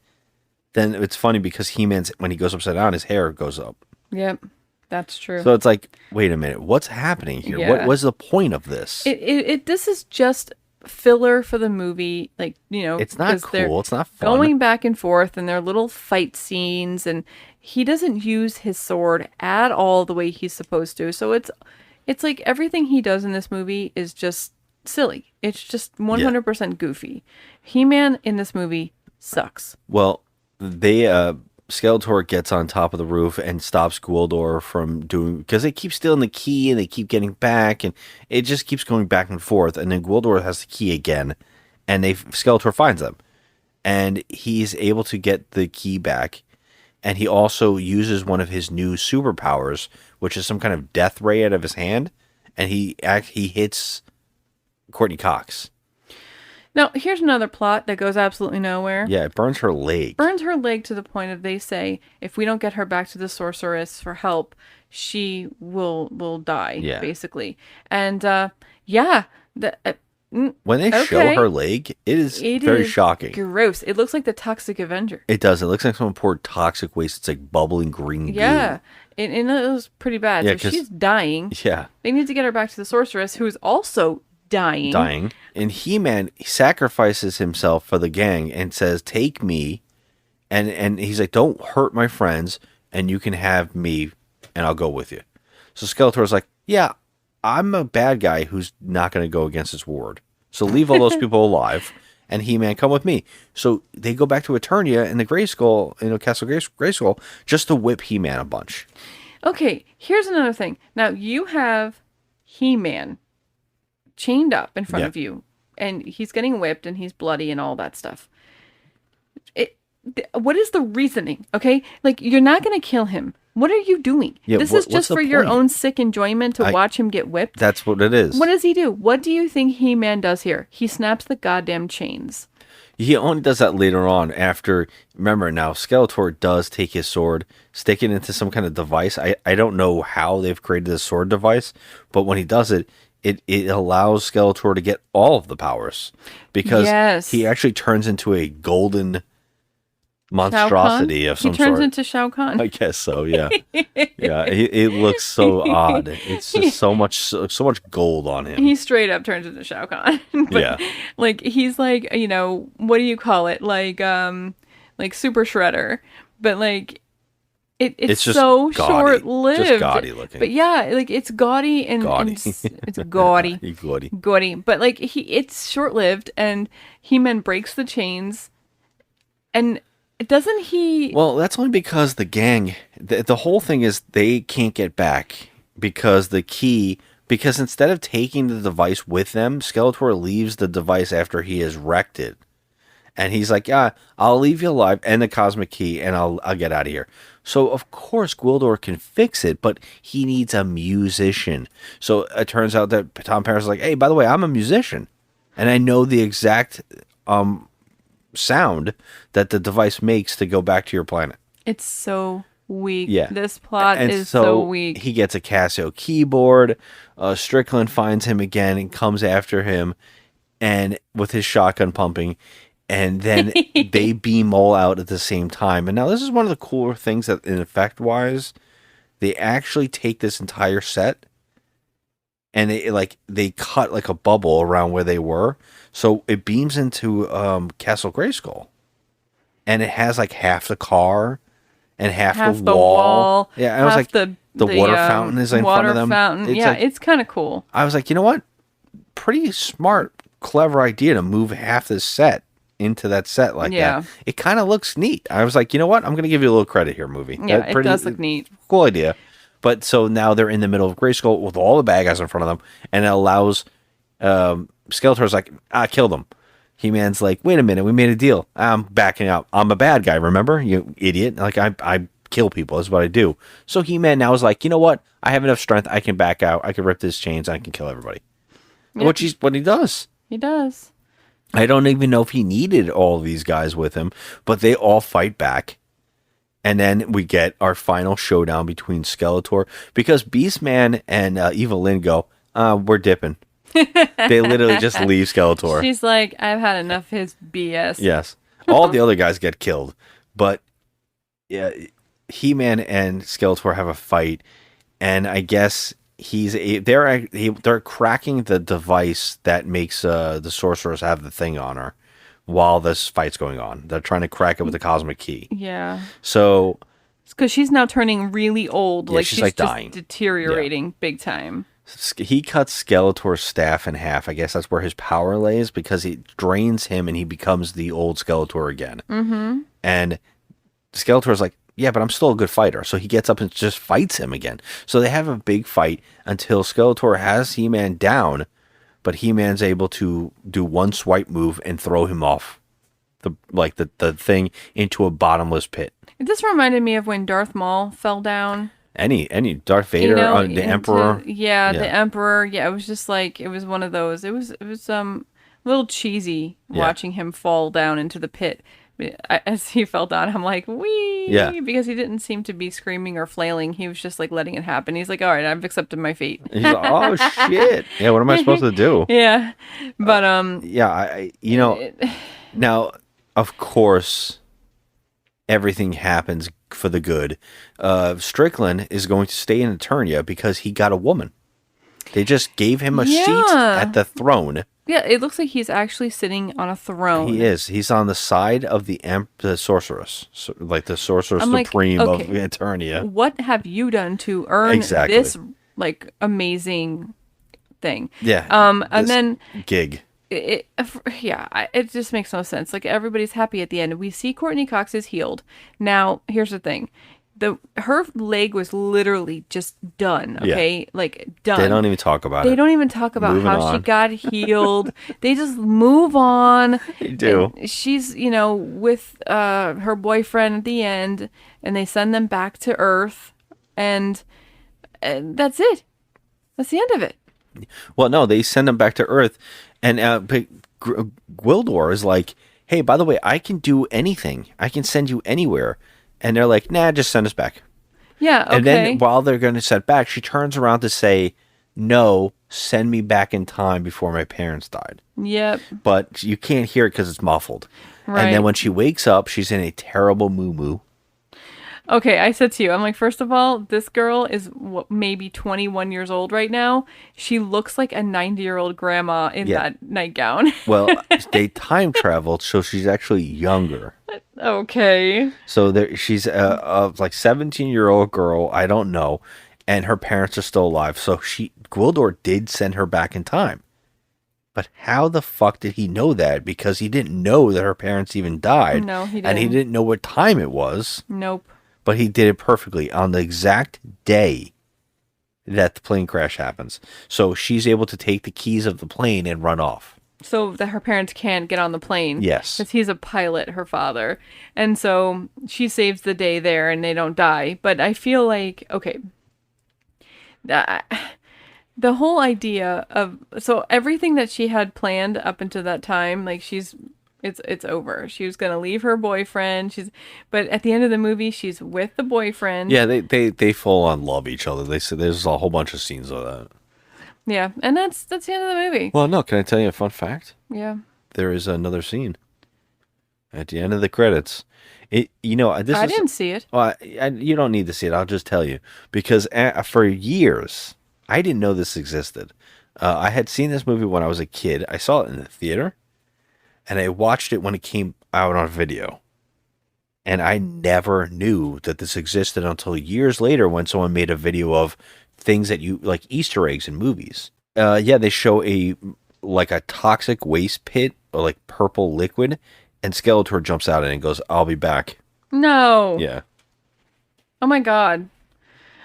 Speaker 4: then it's funny because He-Man's, when he goes upside down, his hair goes up.
Speaker 5: Yep, that's true.
Speaker 4: So it's like, wait a minute, what's happening here?
Speaker 5: Yeah.
Speaker 4: What was the point of this?
Speaker 5: This is just filler for the movie, like,
Speaker 4: it's not cool, it's not fun.
Speaker 5: Going back and forth and their little fight scenes, and he doesn't use his sword at all the way he's supposed to. So it's like everything he does in this movie is just silly. It's just 100% goofy. He-Man in this movie sucks.
Speaker 4: Well, Skeletor gets on top of the roof and stops Gwildor from doing, because they keep stealing the key and they keep getting back, and it just keeps going back and forth. And then Gwildor has the key again, and Skeletor finds them, and he's able to get the key back. And he also uses one of his new superpowers, which is some kind of death ray out of his hand, and he hits Courtney Cox.
Speaker 5: Now, here's another plot that goes absolutely nowhere.
Speaker 4: Yeah, it burns her leg.
Speaker 5: Burns her leg to the point of they say if we don't get her back to the sorceress for help, she will die, basically. And
Speaker 4: when they show her leg, it is very shocking.
Speaker 5: Gross. It looks like the Toxic Avenger.
Speaker 4: It does. It looks like someone poured toxic waste. It's like bubbling green goo.
Speaker 5: Yeah. And it was pretty bad.
Speaker 4: Yeah,
Speaker 5: so she's dying.
Speaker 4: Yeah.
Speaker 5: They need to get her back to the sorceress, who's also dying.
Speaker 4: And He-Man sacrifices himself for the gang and says, take me. And he's like, don't hurt my friends, and you can have me, and I'll go with you. So Skeletor's like, yeah, I'm a bad guy who's not going to go against his ward. So leave all those people alive, and He-Man, come with me. So they go back to Eternia in the Grayskull, Castle Grayskull, just to whip He-Man a bunch.
Speaker 5: Okay, here's another thing. Now, you have He-Man chained up in front of you, and he's getting whipped, and he's bloody and all that stuff. What is the reasoning? Okay, like, you're not going to kill him. What are you doing?
Speaker 4: Yeah,
Speaker 5: this is just for your own sick enjoyment to watch him get whipped.
Speaker 4: That's what it is.
Speaker 5: What does he do? What do you think He-Man does here? He snaps the goddamn chains.
Speaker 4: He only does that later on after, remember now, Skeletor does take his sword, stick it into some kind of device. I don't know how they've created this sword device, but when he does it, it allows Skeletor to get all of the powers, because he actually turns into a golden monstrosity of some sort.
Speaker 5: He turns into Shao Kahn.
Speaker 4: I guess so, yeah. Yeah, it looks so odd. It's just so much gold on him.
Speaker 5: He straight up turns into Shao Kahn. But, like, he's like, what do you call it? Like Super Shredder. But, like, it's just so short-lived.
Speaker 4: Just gaudy looking.
Speaker 5: But yeah, like, it's gaudy and it's gaudy. Gaudy. But, like, it's short-lived, and He-Man breaks the chains, and doesn't he...
Speaker 4: Well, that's only because the gang, the whole thing is they can't get back because instead of taking the device with them, Skeletor leaves the device after he has wrecked it. And he's like, yeah, I'll leave you alive and the cosmic key, and I'll get out of here. So, of course, Gwildor can fix it, but he needs a musician. So it turns out that Tom Paris is like, hey, by the way, I'm a musician, and I know the exact sound that the device makes to go back to your planet.
Speaker 5: It's so weak.
Speaker 4: Yeah.
Speaker 5: This plot is so weak.
Speaker 4: He gets a Casio keyboard. Strickland finds him again and comes after him, and with his shotgun pumping, and then they beam all out at the same time. And now this is one of the cooler things that, in effect wise, they actually take this entire set and they cut like a bubble around where they were. So it beams into Castle Grayskull, and it has like half the car and half the wall. Yeah, I was like, the water fountain is in front of them.
Speaker 5: Fountain. Yeah, it's kind of cool.
Speaker 4: I was like, you know what? Pretty smart clever idea to move half the set into that set like that. It kind of looks neat. I was like, you know what? I'm going to give you a little credit here, movie.
Speaker 5: Yeah, it does look neat.
Speaker 4: Cool idea. But so now they're in the middle of Grayskull with all the bad guys in front of them, and it allows Skeletor's like, kill them. He-Man's like, wait a minute, we made a deal. I'm backing out. I'm a bad guy, remember? You idiot. Like, I kill people. That's what I do. So He-Man now is like, you know what? I have enough strength. I can back out. I can rip his chains. I can kill everybody. Yep. What he does.
Speaker 5: He does.
Speaker 4: I don't even know if he needed all of these guys with him, but they all fight back. And then we get our final showdown between Skeletor, because Beastman and Evelyn go, we're dipping. They literally just leave Skeletor.
Speaker 5: She's like, I've had enough of his BS.
Speaker 4: Yes. All the other guys get killed. But yeah, He-Man and Skeletor have a fight, and I guess they're cracking the device that makes the sorceress have the thing on her while this fight's going on. They're trying to crack it with the cosmic key.
Speaker 5: Yeah.
Speaker 4: So
Speaker 5: because she's now turning really old.
Speaker 4: Yeah,
Speaker 5: like
Speaker 4: she's like
Speaker 5: just
Speaker 4: dying.
Speaker 5: deteriorating big time.
Speaker 4: He cuts Skeletor's staff in half. I guess that's where his power lays, because it drains him and he becomes the old Skeletor again.
Speaker 5: Mm-hmm.
Speaker 4: And Skeletor's like, yeah, but I'm still a good fighter. So he gets up and just fights him again. So they have a big fight until Skeletor has He-Man down, but He-Man's able to do one swipe move and throw him off the thing into a bottomless pit.
Speaker 5: This reminded me of when Darth Maul fell down.
Speaker 4: Any Darth Vader, the Emperor.
Speaker 5: The Emperor. Yeah, it was just like, it was one of those. It was a little cheesy watching him fall down into the pit. As he fell down, I'm like, wee!
Speaker 4: Yeah.
Speaker 5: Because he didn't seem to be screaming or flailing. He was just like letting it happen. He's like, all right, I've accepted my fate.
Speaker 4: He's like, oh shit! Yeah, what am I supposed to do?
Speaker 5: Yeah, but
Speaker 4: now, of course, everything happens for the good. Strickland is going to stay in Eternia because he got a woman. They just gave him a seat at the throne.
Speaker 5: Yeah, it looks like he's actually sitting on a throne.
Speaker 4: He is. He's on the side of the sorceress, like the sorceress supreme of Eternia.
Speaker 5: What have you done to earn this amazing thing?
Speaker 4: Yeah.
Speaker 5: And then
Speaker 4: gig.
Speaker 5: It just makes no sense. Like, everybody's happy at the end. We see Courtney Cox is healed. Now, here's the thing. Her leg was literally just done, okay? Yeah. Like, done.
Speaker 4: They don't even talk about it.
Speaker 5: They don't even talk about how she got healed. They just move on.
Speaker 4: They do.
Speaker 5: And she's, with her boyfriend at the end, and they send them back to Earth, and that's it. That's the end of it.
Speaker 4: Well, no, they send them back to Earth, and Gwildor is like, hey, by the way, I can do anything. I can send you anywhere. And they're like, nah, just send us back.
Speaker 5: Yeah, okay.
Speaker 4: And then while they're going to send back, she turns around to say, no, send me back in time before my parents died.
Speaker 5: Yep.
Speaker 4: But you can't hear it because it's muffled. Right. And then when she wakes up, she's in a terrible moo-moo.
Speaker 5: Okay, I said to you, I'm like, first of all, this girl is maybe 21 years old right now. She looks like a 90-year-old grandma in that nightgown.
Speaker 4: Well, they time traveled, so she's actually younger.
Speaker 5: Okay.
Speaker 4: So she's a 17-year-old girl, I don't know, and her parents are still alive. So Gwildor did send her back in time. But how the fuck did he know that? Because he didn't know that her parents even died.
Speaker 5: No, he didn't.
Speaker 4: And he didn't know what time it was.
Speaker 5: Nope.
Speaker 4: But he did it perfectly on the exact day that the plane crash happens. So she's able to take the keys of the plane and run off.
Speaker 5: So that her parents can't get on the plane.
Speaker 4: Yes.
Speaker 5: Because he's a pilot, her father. And so she saves the day there and they don't die. But I feel like, okay, the whole idea of, so everything that she had planned up until that time, like it's over. She was gonna leave her boyfriend. But at the end of the movie, she's with the boyfriend.
Speaker 4: Yeah, they full on love each other. They said there's a whole bunch of scenes of that.
Speaker 5: Yeah, and that's the end of the movie.
Speaker 4: Well, no, can I tell you a fun fact?
Speaker 5: Yeah.
Speaker 4: There is another scene at the end of the credits. I
Speaker 5: didn't see it.
Speaker 4: Well, you don't need to see it. I'll just tell you because for years I didn't know this existed. I had seen this movie when I was a kid. I saw it in the theater. And I watched it when it came out on video. And I never knew that this existed until years later when someone made a video of things that you like Easter eggs in movies. They show a like a toxic waste pit or like purple liquid, and Skeletor jumps out and goes, "I'll be back."
Speaker 5: No.
Speaker 4: Yeah.
Speaker 5: Oh my god.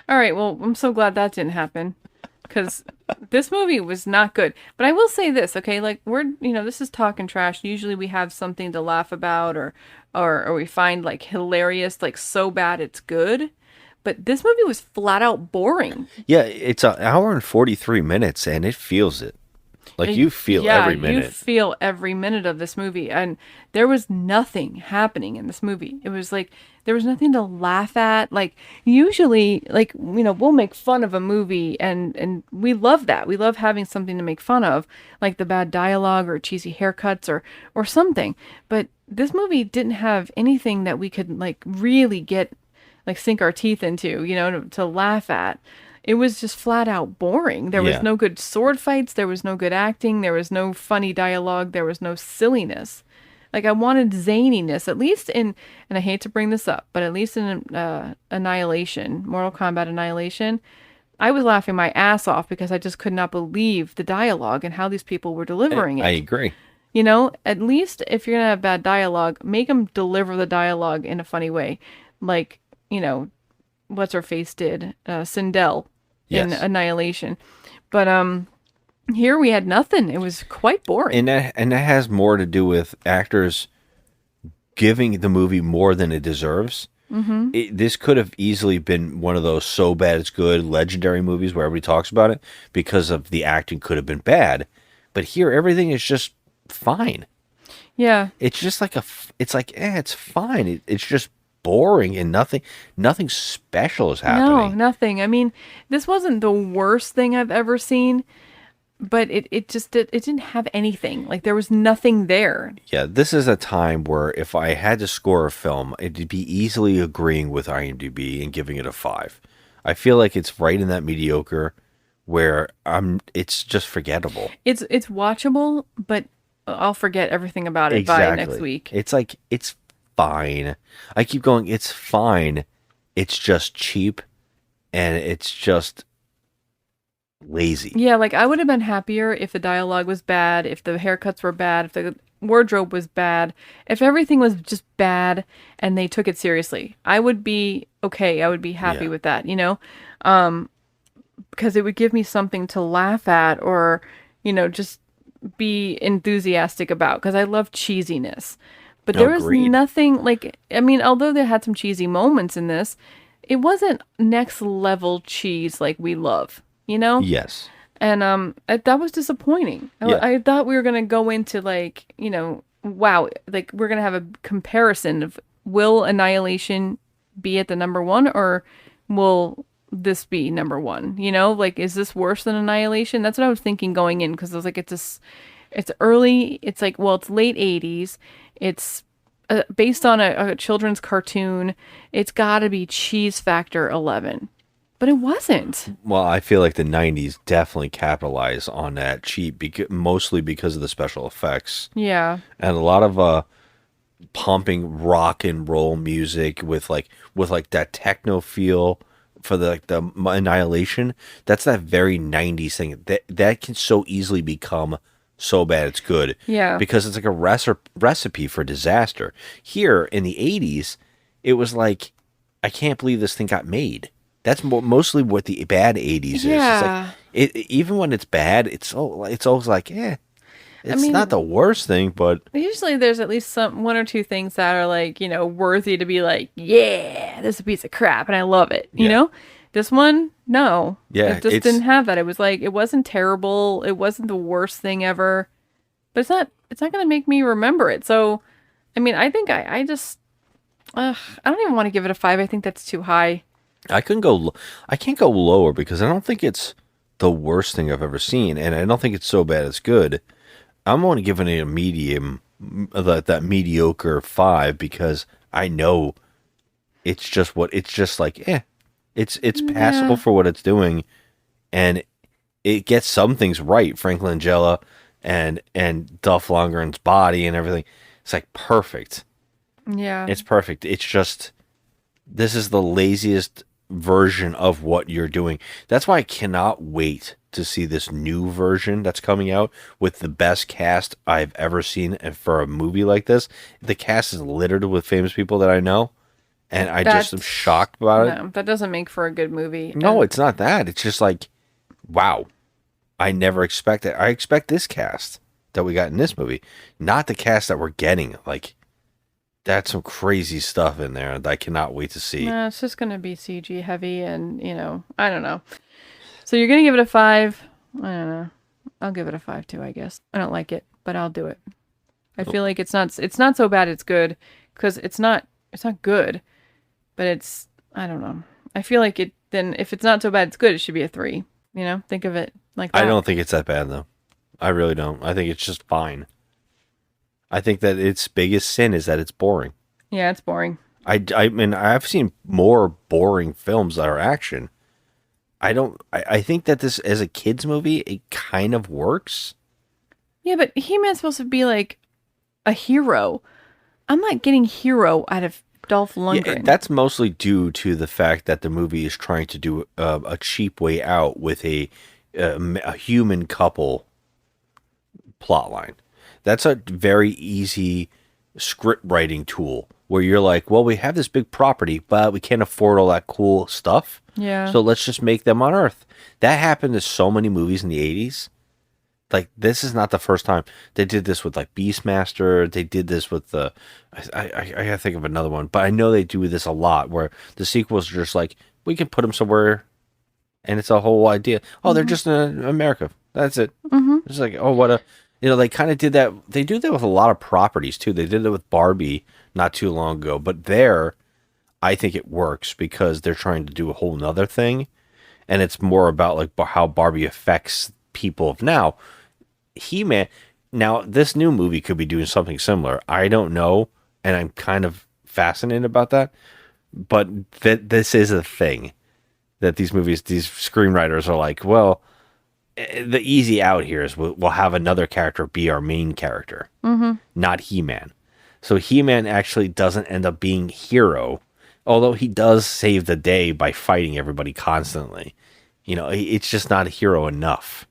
Speaker 5: All right, well, I'm so glad that didn't happen, because this movie was not good. But I will say this, okay? Like, this is talking trash. Usually we have something to laugh about, or we find like hilarious, like so bad it's good. But this movie was flat out boring.
Speaker 4: Yeah, it's an hour and 43 minutes, and it feels it. Like, you feel every minute.
Speaker 5: You feel every minute of this movie. And there was nothing happening in this movie. It was like, there was nothing to laugh at. Like, usually, like, we'll make fun of a movie, and we love that. We love having something to make fun of, like the bad dialogue or cheesy haircuts or something. But this movie didn't have anything that we could, like, really get, like, sink our teeth into, to laugh at. It was just flat out boring. There was no good sword fights. There was no good acting. There was no funny dialogue. There was no silliness. Like, I wanted zaniness, at least in, and I hate to bring this up, but at least in Annihilation, Mortal Kombat Annihilation, I was laughing my ass off because I just could not believe the dialogue and how these people were delivering it.
Speaker 4: I agree.
Speaker 5: At least if you're going to have bad dialogue, make them deliver the dialogue in a funny way. Like, what's her face did, Sindel in Annihilation. But here we had nothing. It was quite boring.
Speaker 4: And that has more to do with actors giving the movie more than it deserves.
Speaker 5: Mm-hmm.
Speaker 4: This could have easily been one of those so bad it's good legendary movies where everybody talks about it because of the acting could have been bad. But here, everything is just fine.
Speaker 5: Yeah.
Speaker 4: It's just like it's fine. It's just boring and nothing special is happening.
Speaker 5: No, nothing. I mean, this wasn't the worst thing I've ever seen, but it didn't have anything. Like, there was nothing there.
Speaker 4: Yeah, this is a time where if I had to score a film, it'd be easily agreeing with IMDb and giving it a 5. I feel like it's right in that mediocre where it's just forgettable.
Speaker 5: It's watchable, but I'll forget everything about it by next week.
Speaker 4: It's like, it's fine. I keep going, it's fine. It's just cheap and it's just lazy.
Speaker 5: Yeah, like, I would have been happier if the dialogue was bad, if the haircuts were bad, if the wardrobe was bad, if everything was just bad and they took it seriously. I would be okay. I would be happy with that, because it would give me something to laugh at or, just be enthusiastic about, because I love cheesiness. But there was nothing, like, I mean, although they had some cheesy moments in this, it wasn't next level cheese like we love,
Speaker 4: Yes.
Speaker 5: And that was disappointing. I thought we were going to go into, like, wow, like, we're going to have a comparison of, will Annihilation be at the number 1 or will this be number 1? Like, is this worse than Annihilation? That's what I was thinking going in, because I was like, it's early. It's like, well, it's late 80s. It's based on a children's cartoon. It's got to be cheese factor 11. But it wasn't.
Speaker 4: Well, I feel like the 90s definitely capitalized on that cheap, mostly because of the special effects.
Speaker 5: Yeah.
Speaker 4: And a lot of pumping rock and roll music with that techno feel for the Annihilation. That's that very 90s thing. That can so easily become so bad it's good.
Speaker 5: Yeah.
Speaker 4: Because it's like a recipe for disaster. Here in the 80s, it was like, I can't believe this thing got made. That's mostly what the bad 80s is.
Speaker 5: Yeah.
Speaker 4: It's like, even when it's bad, it's always like, it's not the worst thing, but
Speaker 5: usually there's at least one or two things that are, like, worthy to be like, yeah, this is a piece of crap and I love it. You know? This one, no.
Speaker 4: Yeah,
Speaker 5: it just didn't have that. It was like, it wasn't terrible. It wasn't the worst thing ever. But it's not going to make me remember it. So, I mean, I think I don't even want to give it a 5. I think that's too high.
Speaker 4: I can't go lower because I don't think it's the worst thing I've ever seen, and I don't think it's so bad it's good. I'm only giving it a medium, that mediocre 5, because I know it's just like, it's passable for what it's doing, and it gets some things right. Frank Langella and Dolph Lundgren's body and everything, it's like perfect.
Speaker 5: Yeah,
Speaker 4: it's perfect. It's just, this is the laziest version of what you're doing. That's why I cannot wait to see this new version that's coming out with the best cast I've ever seen for a movie like this. The cast is littered with famous people that I know, and I just am shocked about it.
Speaker 5: No, that doesn't make for a good movie.
Speaker 4: No, it's not that. It's just like, wow. I never expected. I expect this cast that we got in this movie, not the cast that we're getting. Like, that's some crazy stuff in there that I cannot wait to see.
Speaker 5: No, it's just going to be CG heavy, and I don't know. So you're going to give it a 5. I don't know. I'll give it a 5 too, I guess. I don't like it, but I'll do it. I feel like it's not so bad it's good, because it's not good, but it's, I don't know. I feel like then if it's not so bad it's good, it should be a 3. Think of it like that.
Speaker 4: I don't think it's that bad though. I really don't. I think it's just fine. I think that its biggest sin is that it's boring.
Speaker 5: Yeah, it's boring.
Speaker 4: I mean, I've seen more boring films that are action. I think that this, as a kid's movie, it kind of works.
Speaker 5: Yeah, but He-Man's supposed to be like a hero. I'm not getting hero out of Dolph Lundgren.
Speaker 4: Yeah, that's mostly due to the fact that the movie is trying to do a cheap way out with a human couple plotline. That's a very easy script writing tool where you're like, well, we have this big property, but we can't afford all that cool stuff.
Speaker 5: Yeah.
Speaker 4: So let's just make them on Earth. That happened to so many movies in the 80s. Like, this is not the first time. They did this with, like, Beastmaster. They did this with the... I gotta think of another one. But I know they do this a lot, where the sequels are just like, we can put them somewhere, and it's a whole idea. Oh, they're just in America. That's it. It's like, oh, what a... they kind of did that. They do that with a lot of properties, too. They did it with Barbie not too long ago. But there, I think it works because they're trying to do a whole nother thing. And it's more about, like, how Barbie affects people of now. He-Man, now this new movie could be doing something similar. I don't know, and I'm kind of fascinated about that. But this is a thing that these screenwriters are like, well, the easy out here is we'll have another character be our main character, not He-Man. So He-Man actually doesn't end up being hero, although he does save the day by fighting everybody constantly. It's just not a hero enough.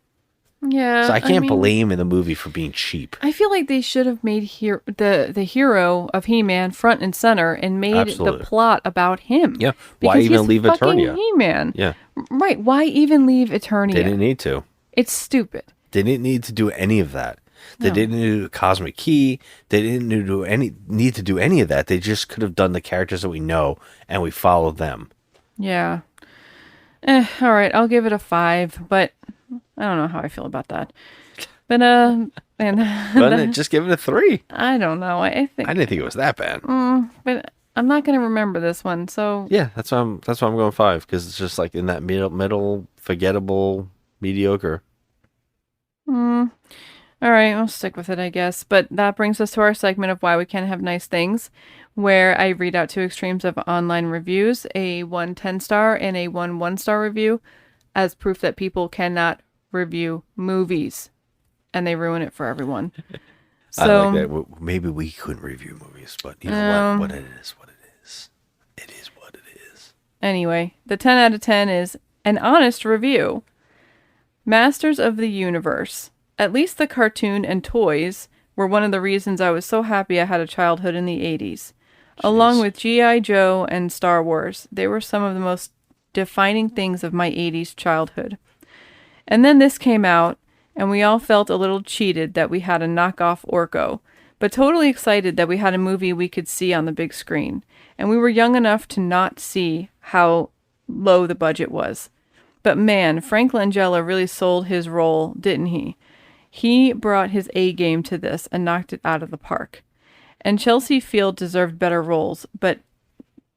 Speaker 5: Yeah.
Speaker 4: So I can't blame in the movie for being cheap.
Speaker 5: I feel like they should have made the hero of He-Man front and center and made the plot about him.
Speaker 4: Yeah. Why even leave Eternia?
Speaker 5: He-Man.
Speaker 4: Yeah.
Speaker 5: Right. Why even leave Eternia?
Speaker 4: They didn't need to.
Speaker 5: It's stupid.
Speaker 4: They didn't need to do any of that. They didn't need to do a cosmic key. They didn't need to do any of that. They just could have done the characters that we know and we followed them.
Speaker 5: Yeah. All right. I'll give it a 5, but I don't know how I feel about that. But
Speaker 4: just give it a 3.
Speaker 5: I don't know. I
Speaker 4: didn't think it was that bad.
Speaker 5: But I'm not going to remember this one. So
Speaker 4: yeah, that's why I'm going 5, because it's just like in that middle forgettable, mediocre.
Speaker 5: All right, I'll stick with it, I guess. But that brings us to our segment of Why We Can't Have Nice Things, where I read out 2 extremes of online reviews, a 1 10-star and a 1 1-star review, as proof that people cannot review movies, and they ruin it for everyone. So,
Speaker 4: I like that. Maybe we couldn't review movies, but you know what it is. It is what it is.
Speaker 5: Anyway, the 10 out of 10 is an honest review. Masters of the Universe. At least the cartoon and toys were one of the reasons I was so happy I had a childhood in the 80s. Along with G.I. Joe and Star Wars, they were some of the most defining things of my 80s childhood. And then this came out, and we all felt a little cheated that we had a knockoff Orko, but totally excited that we had a movie we could see on the big screen. And we were young enough to not see how low the budget was. But man, Frank Langella really sold his role, didn't he? He brought his A game to this and knocked it out of the park. And Chelsea Field deserved better roles, but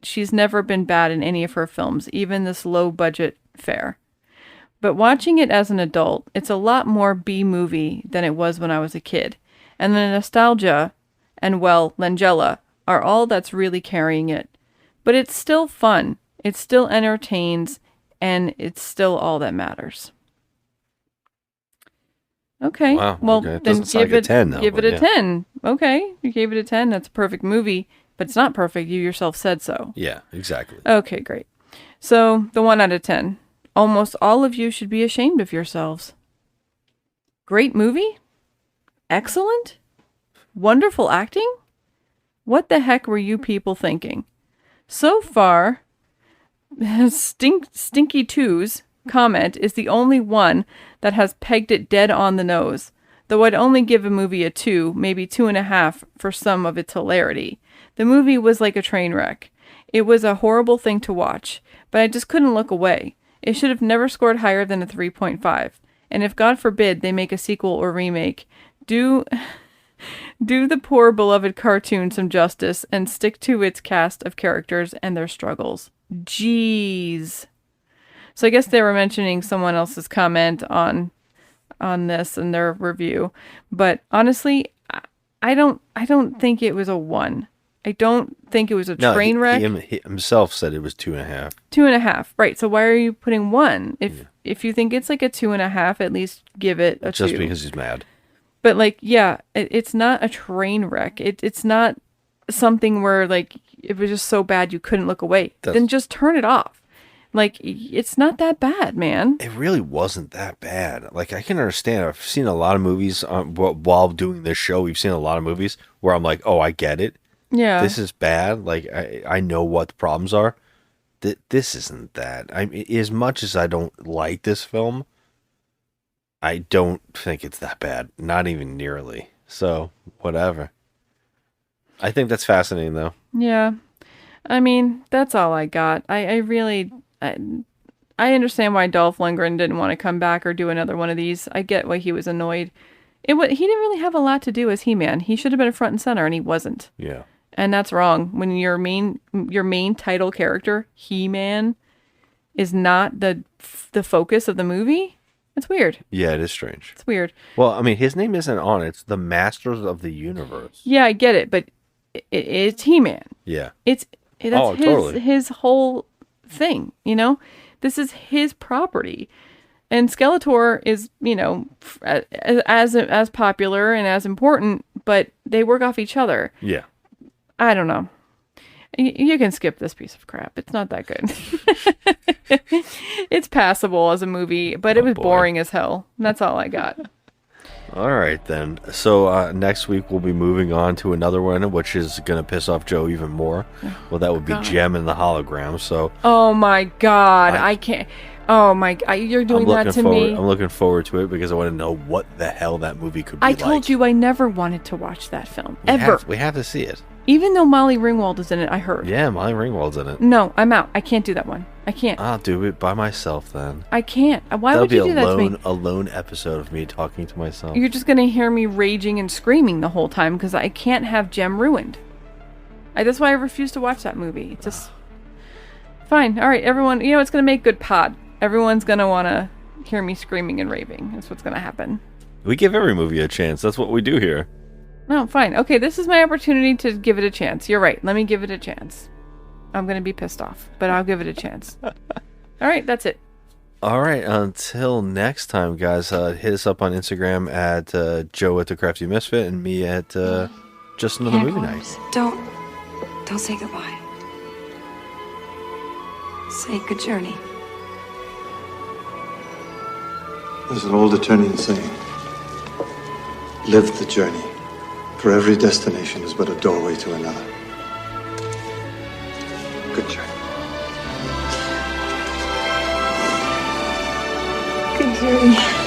Speaker 5: she's never been bad in any of her films, even this low-budget fare. But watching it as an adult, it's a lot more B-movie than it was when I was a kid. And the nostalgia and, well, Langella are all that's really carrying it. But it's still fun. It still entertains, and it's still all that matters. Okay.
Speaker 4: Wow,
Speaker 5: well,
Speaker 4: okay. It
Speaker 5: then
Speaker 4: doesn't sound
Speaker 5: give
Speaker 4: like
Speaker 5: it
Speaker 4: a 10, though,
Speaker 5: give
Speaker 4: but
Speaker 5: it a
Speaker 4: yeah.
Speaker 5: 10. Okay, you gave it a 10. That's a perfect movie, but it's not perfect. You yourself said so.
Speaker 4: Yeah, exactly.
Speaker 5: Okay, great. So, the 1 out of 10. Almost all of you should be ashamed of yourselves. Great movie? Excellent? Wonderful acting? What the heck were you people thinking? So far, Stinky 2's comment is the only one that has pegged it dead on the nose, though I'd only give a movie a 2, maybe 2.5 for some of its hilarity. The movie was like a train wreck. It was a horrible thing to watch, but I just couldn't look away. It should have never scored higher than a 3.5. And if God forbid they make a sequel or remake, do the poor beloved cartoon some justice and stick to its cast of characters and their struggles. Jeez. So I guess they were mentioning someone else's comment on this in their review, but honestly, I don't think it was a 1. I don't think it was a train wreck.
Speaker 4: He himself said it was 2.5.
Speaker 5: 2.5, right? So why are you putting 1? If you think it's like a 2.5, at least give it a 2.
Speaker 4: Just because he's mad.
Speaker 5: But like, yeah, it's not a train wreck. It's not something where like it was just so bad you couldn't look away. Then just turn it off. Like, it's not that bad, man.
Speaker 4: It really wasn't that bad. Like, I can understand. I've seen a lot of movies while doing this show. We've seen a lot of movies where I'm like, oh, I get it.
Speaker 5: Yeah.
Speaker 4: This is bad. Like, I know what the problems are. This isn't that. I mean, as much as I don't like this film, I don't think it's that bad. Not even nearly. So, whatever. I think that's fascinating, though.
Speaker 5: Yeah. I mean, that's all I got. I understand why Dolph Lundgren didn't want to come back or do another one of these. I get why he was annoyed. He didn't really have a lot to do as He-Man. He should have been a front and center, and he wasn't.
Speaker 4: Yeah.
Speaker 5: And that's wrong. When your main title character, He-Man, is not the focus of the movie, it's weird.
Speaker 4: Yeah, it is strange.
Speaker 5: It's weird.
Speaker 4: Well, I mean, his name isn't on it. It's the Masters of the Universe.
Speaker 5: Yeah, I get it, but it's He-Man.
Speaker 4: Yeah.
Speaker 5: That's
Speaker 4: totally.
Speaker 5: his whole thing, you know? This is his property. And Skeletor is, you know, as popular and as important, but they work off each other.
Speaker 4: Yeah.
Speaker 5: I don't know. You can skip this piece of crap. It's not that good. It's passable as a movie, but it was boring as hell. That's all I got.
Speaker 4: All right, then. So next week we'll be moving on to another one, which is going to piss off Joe even more. Well, that would be Gem and the Hologram. So.
Speaker 5: Oh my God! I can't. Oh my God! You're doing that to me.
Speaker 4: I'm looking forward to it because I want to know what the hell that movie could be
Speaker 5: like. I told you I never wanted to watch that film ever.
Speaker 4: We have to see it.
Speaker 5: Even though Molly Ringwald is in it, I heard.
Speaker 4: Yeah, Molly Ringwald's in it.
Speaker 5: No, I'm out. I can't do that one. I can't.
Speaker 4: I'll do it by myself then.
Speaker 5: I can't. Why would you do that to me?
Speaker 4: That'll be a lone episode of me talking to myself.
Speaker 5: You're just going to hear me raging and screaming the whole time because I can't have Gem ruined. That's why I refuse to watch that movie. It's just... Fine. All right, everyone. You know, it's going to make good pod. Everyone's going to want to hear me screaming and raving. That's what's going to happen.
Speaker 4: We give every movie a chance. That's what we do here.
Speaker 5: No, fine. Okay, this is my opportunity to give it a chance. You're right. Let me give it a chance. I'm going to be pissed off, but I'll give it a chance. All right, that's it.
Speaker 4: All right, until next time, guys, hit us up on Instagram at Joe at the Crafty Misfit and me at Just Another Movie Night.
Speaker 17: Don't say goodbye. Say good journey.
Speaker 9: There's an old Eternian saying, live the journey, for every destination is but a doorway to another. Good journey.
Speaker 17: Good journey.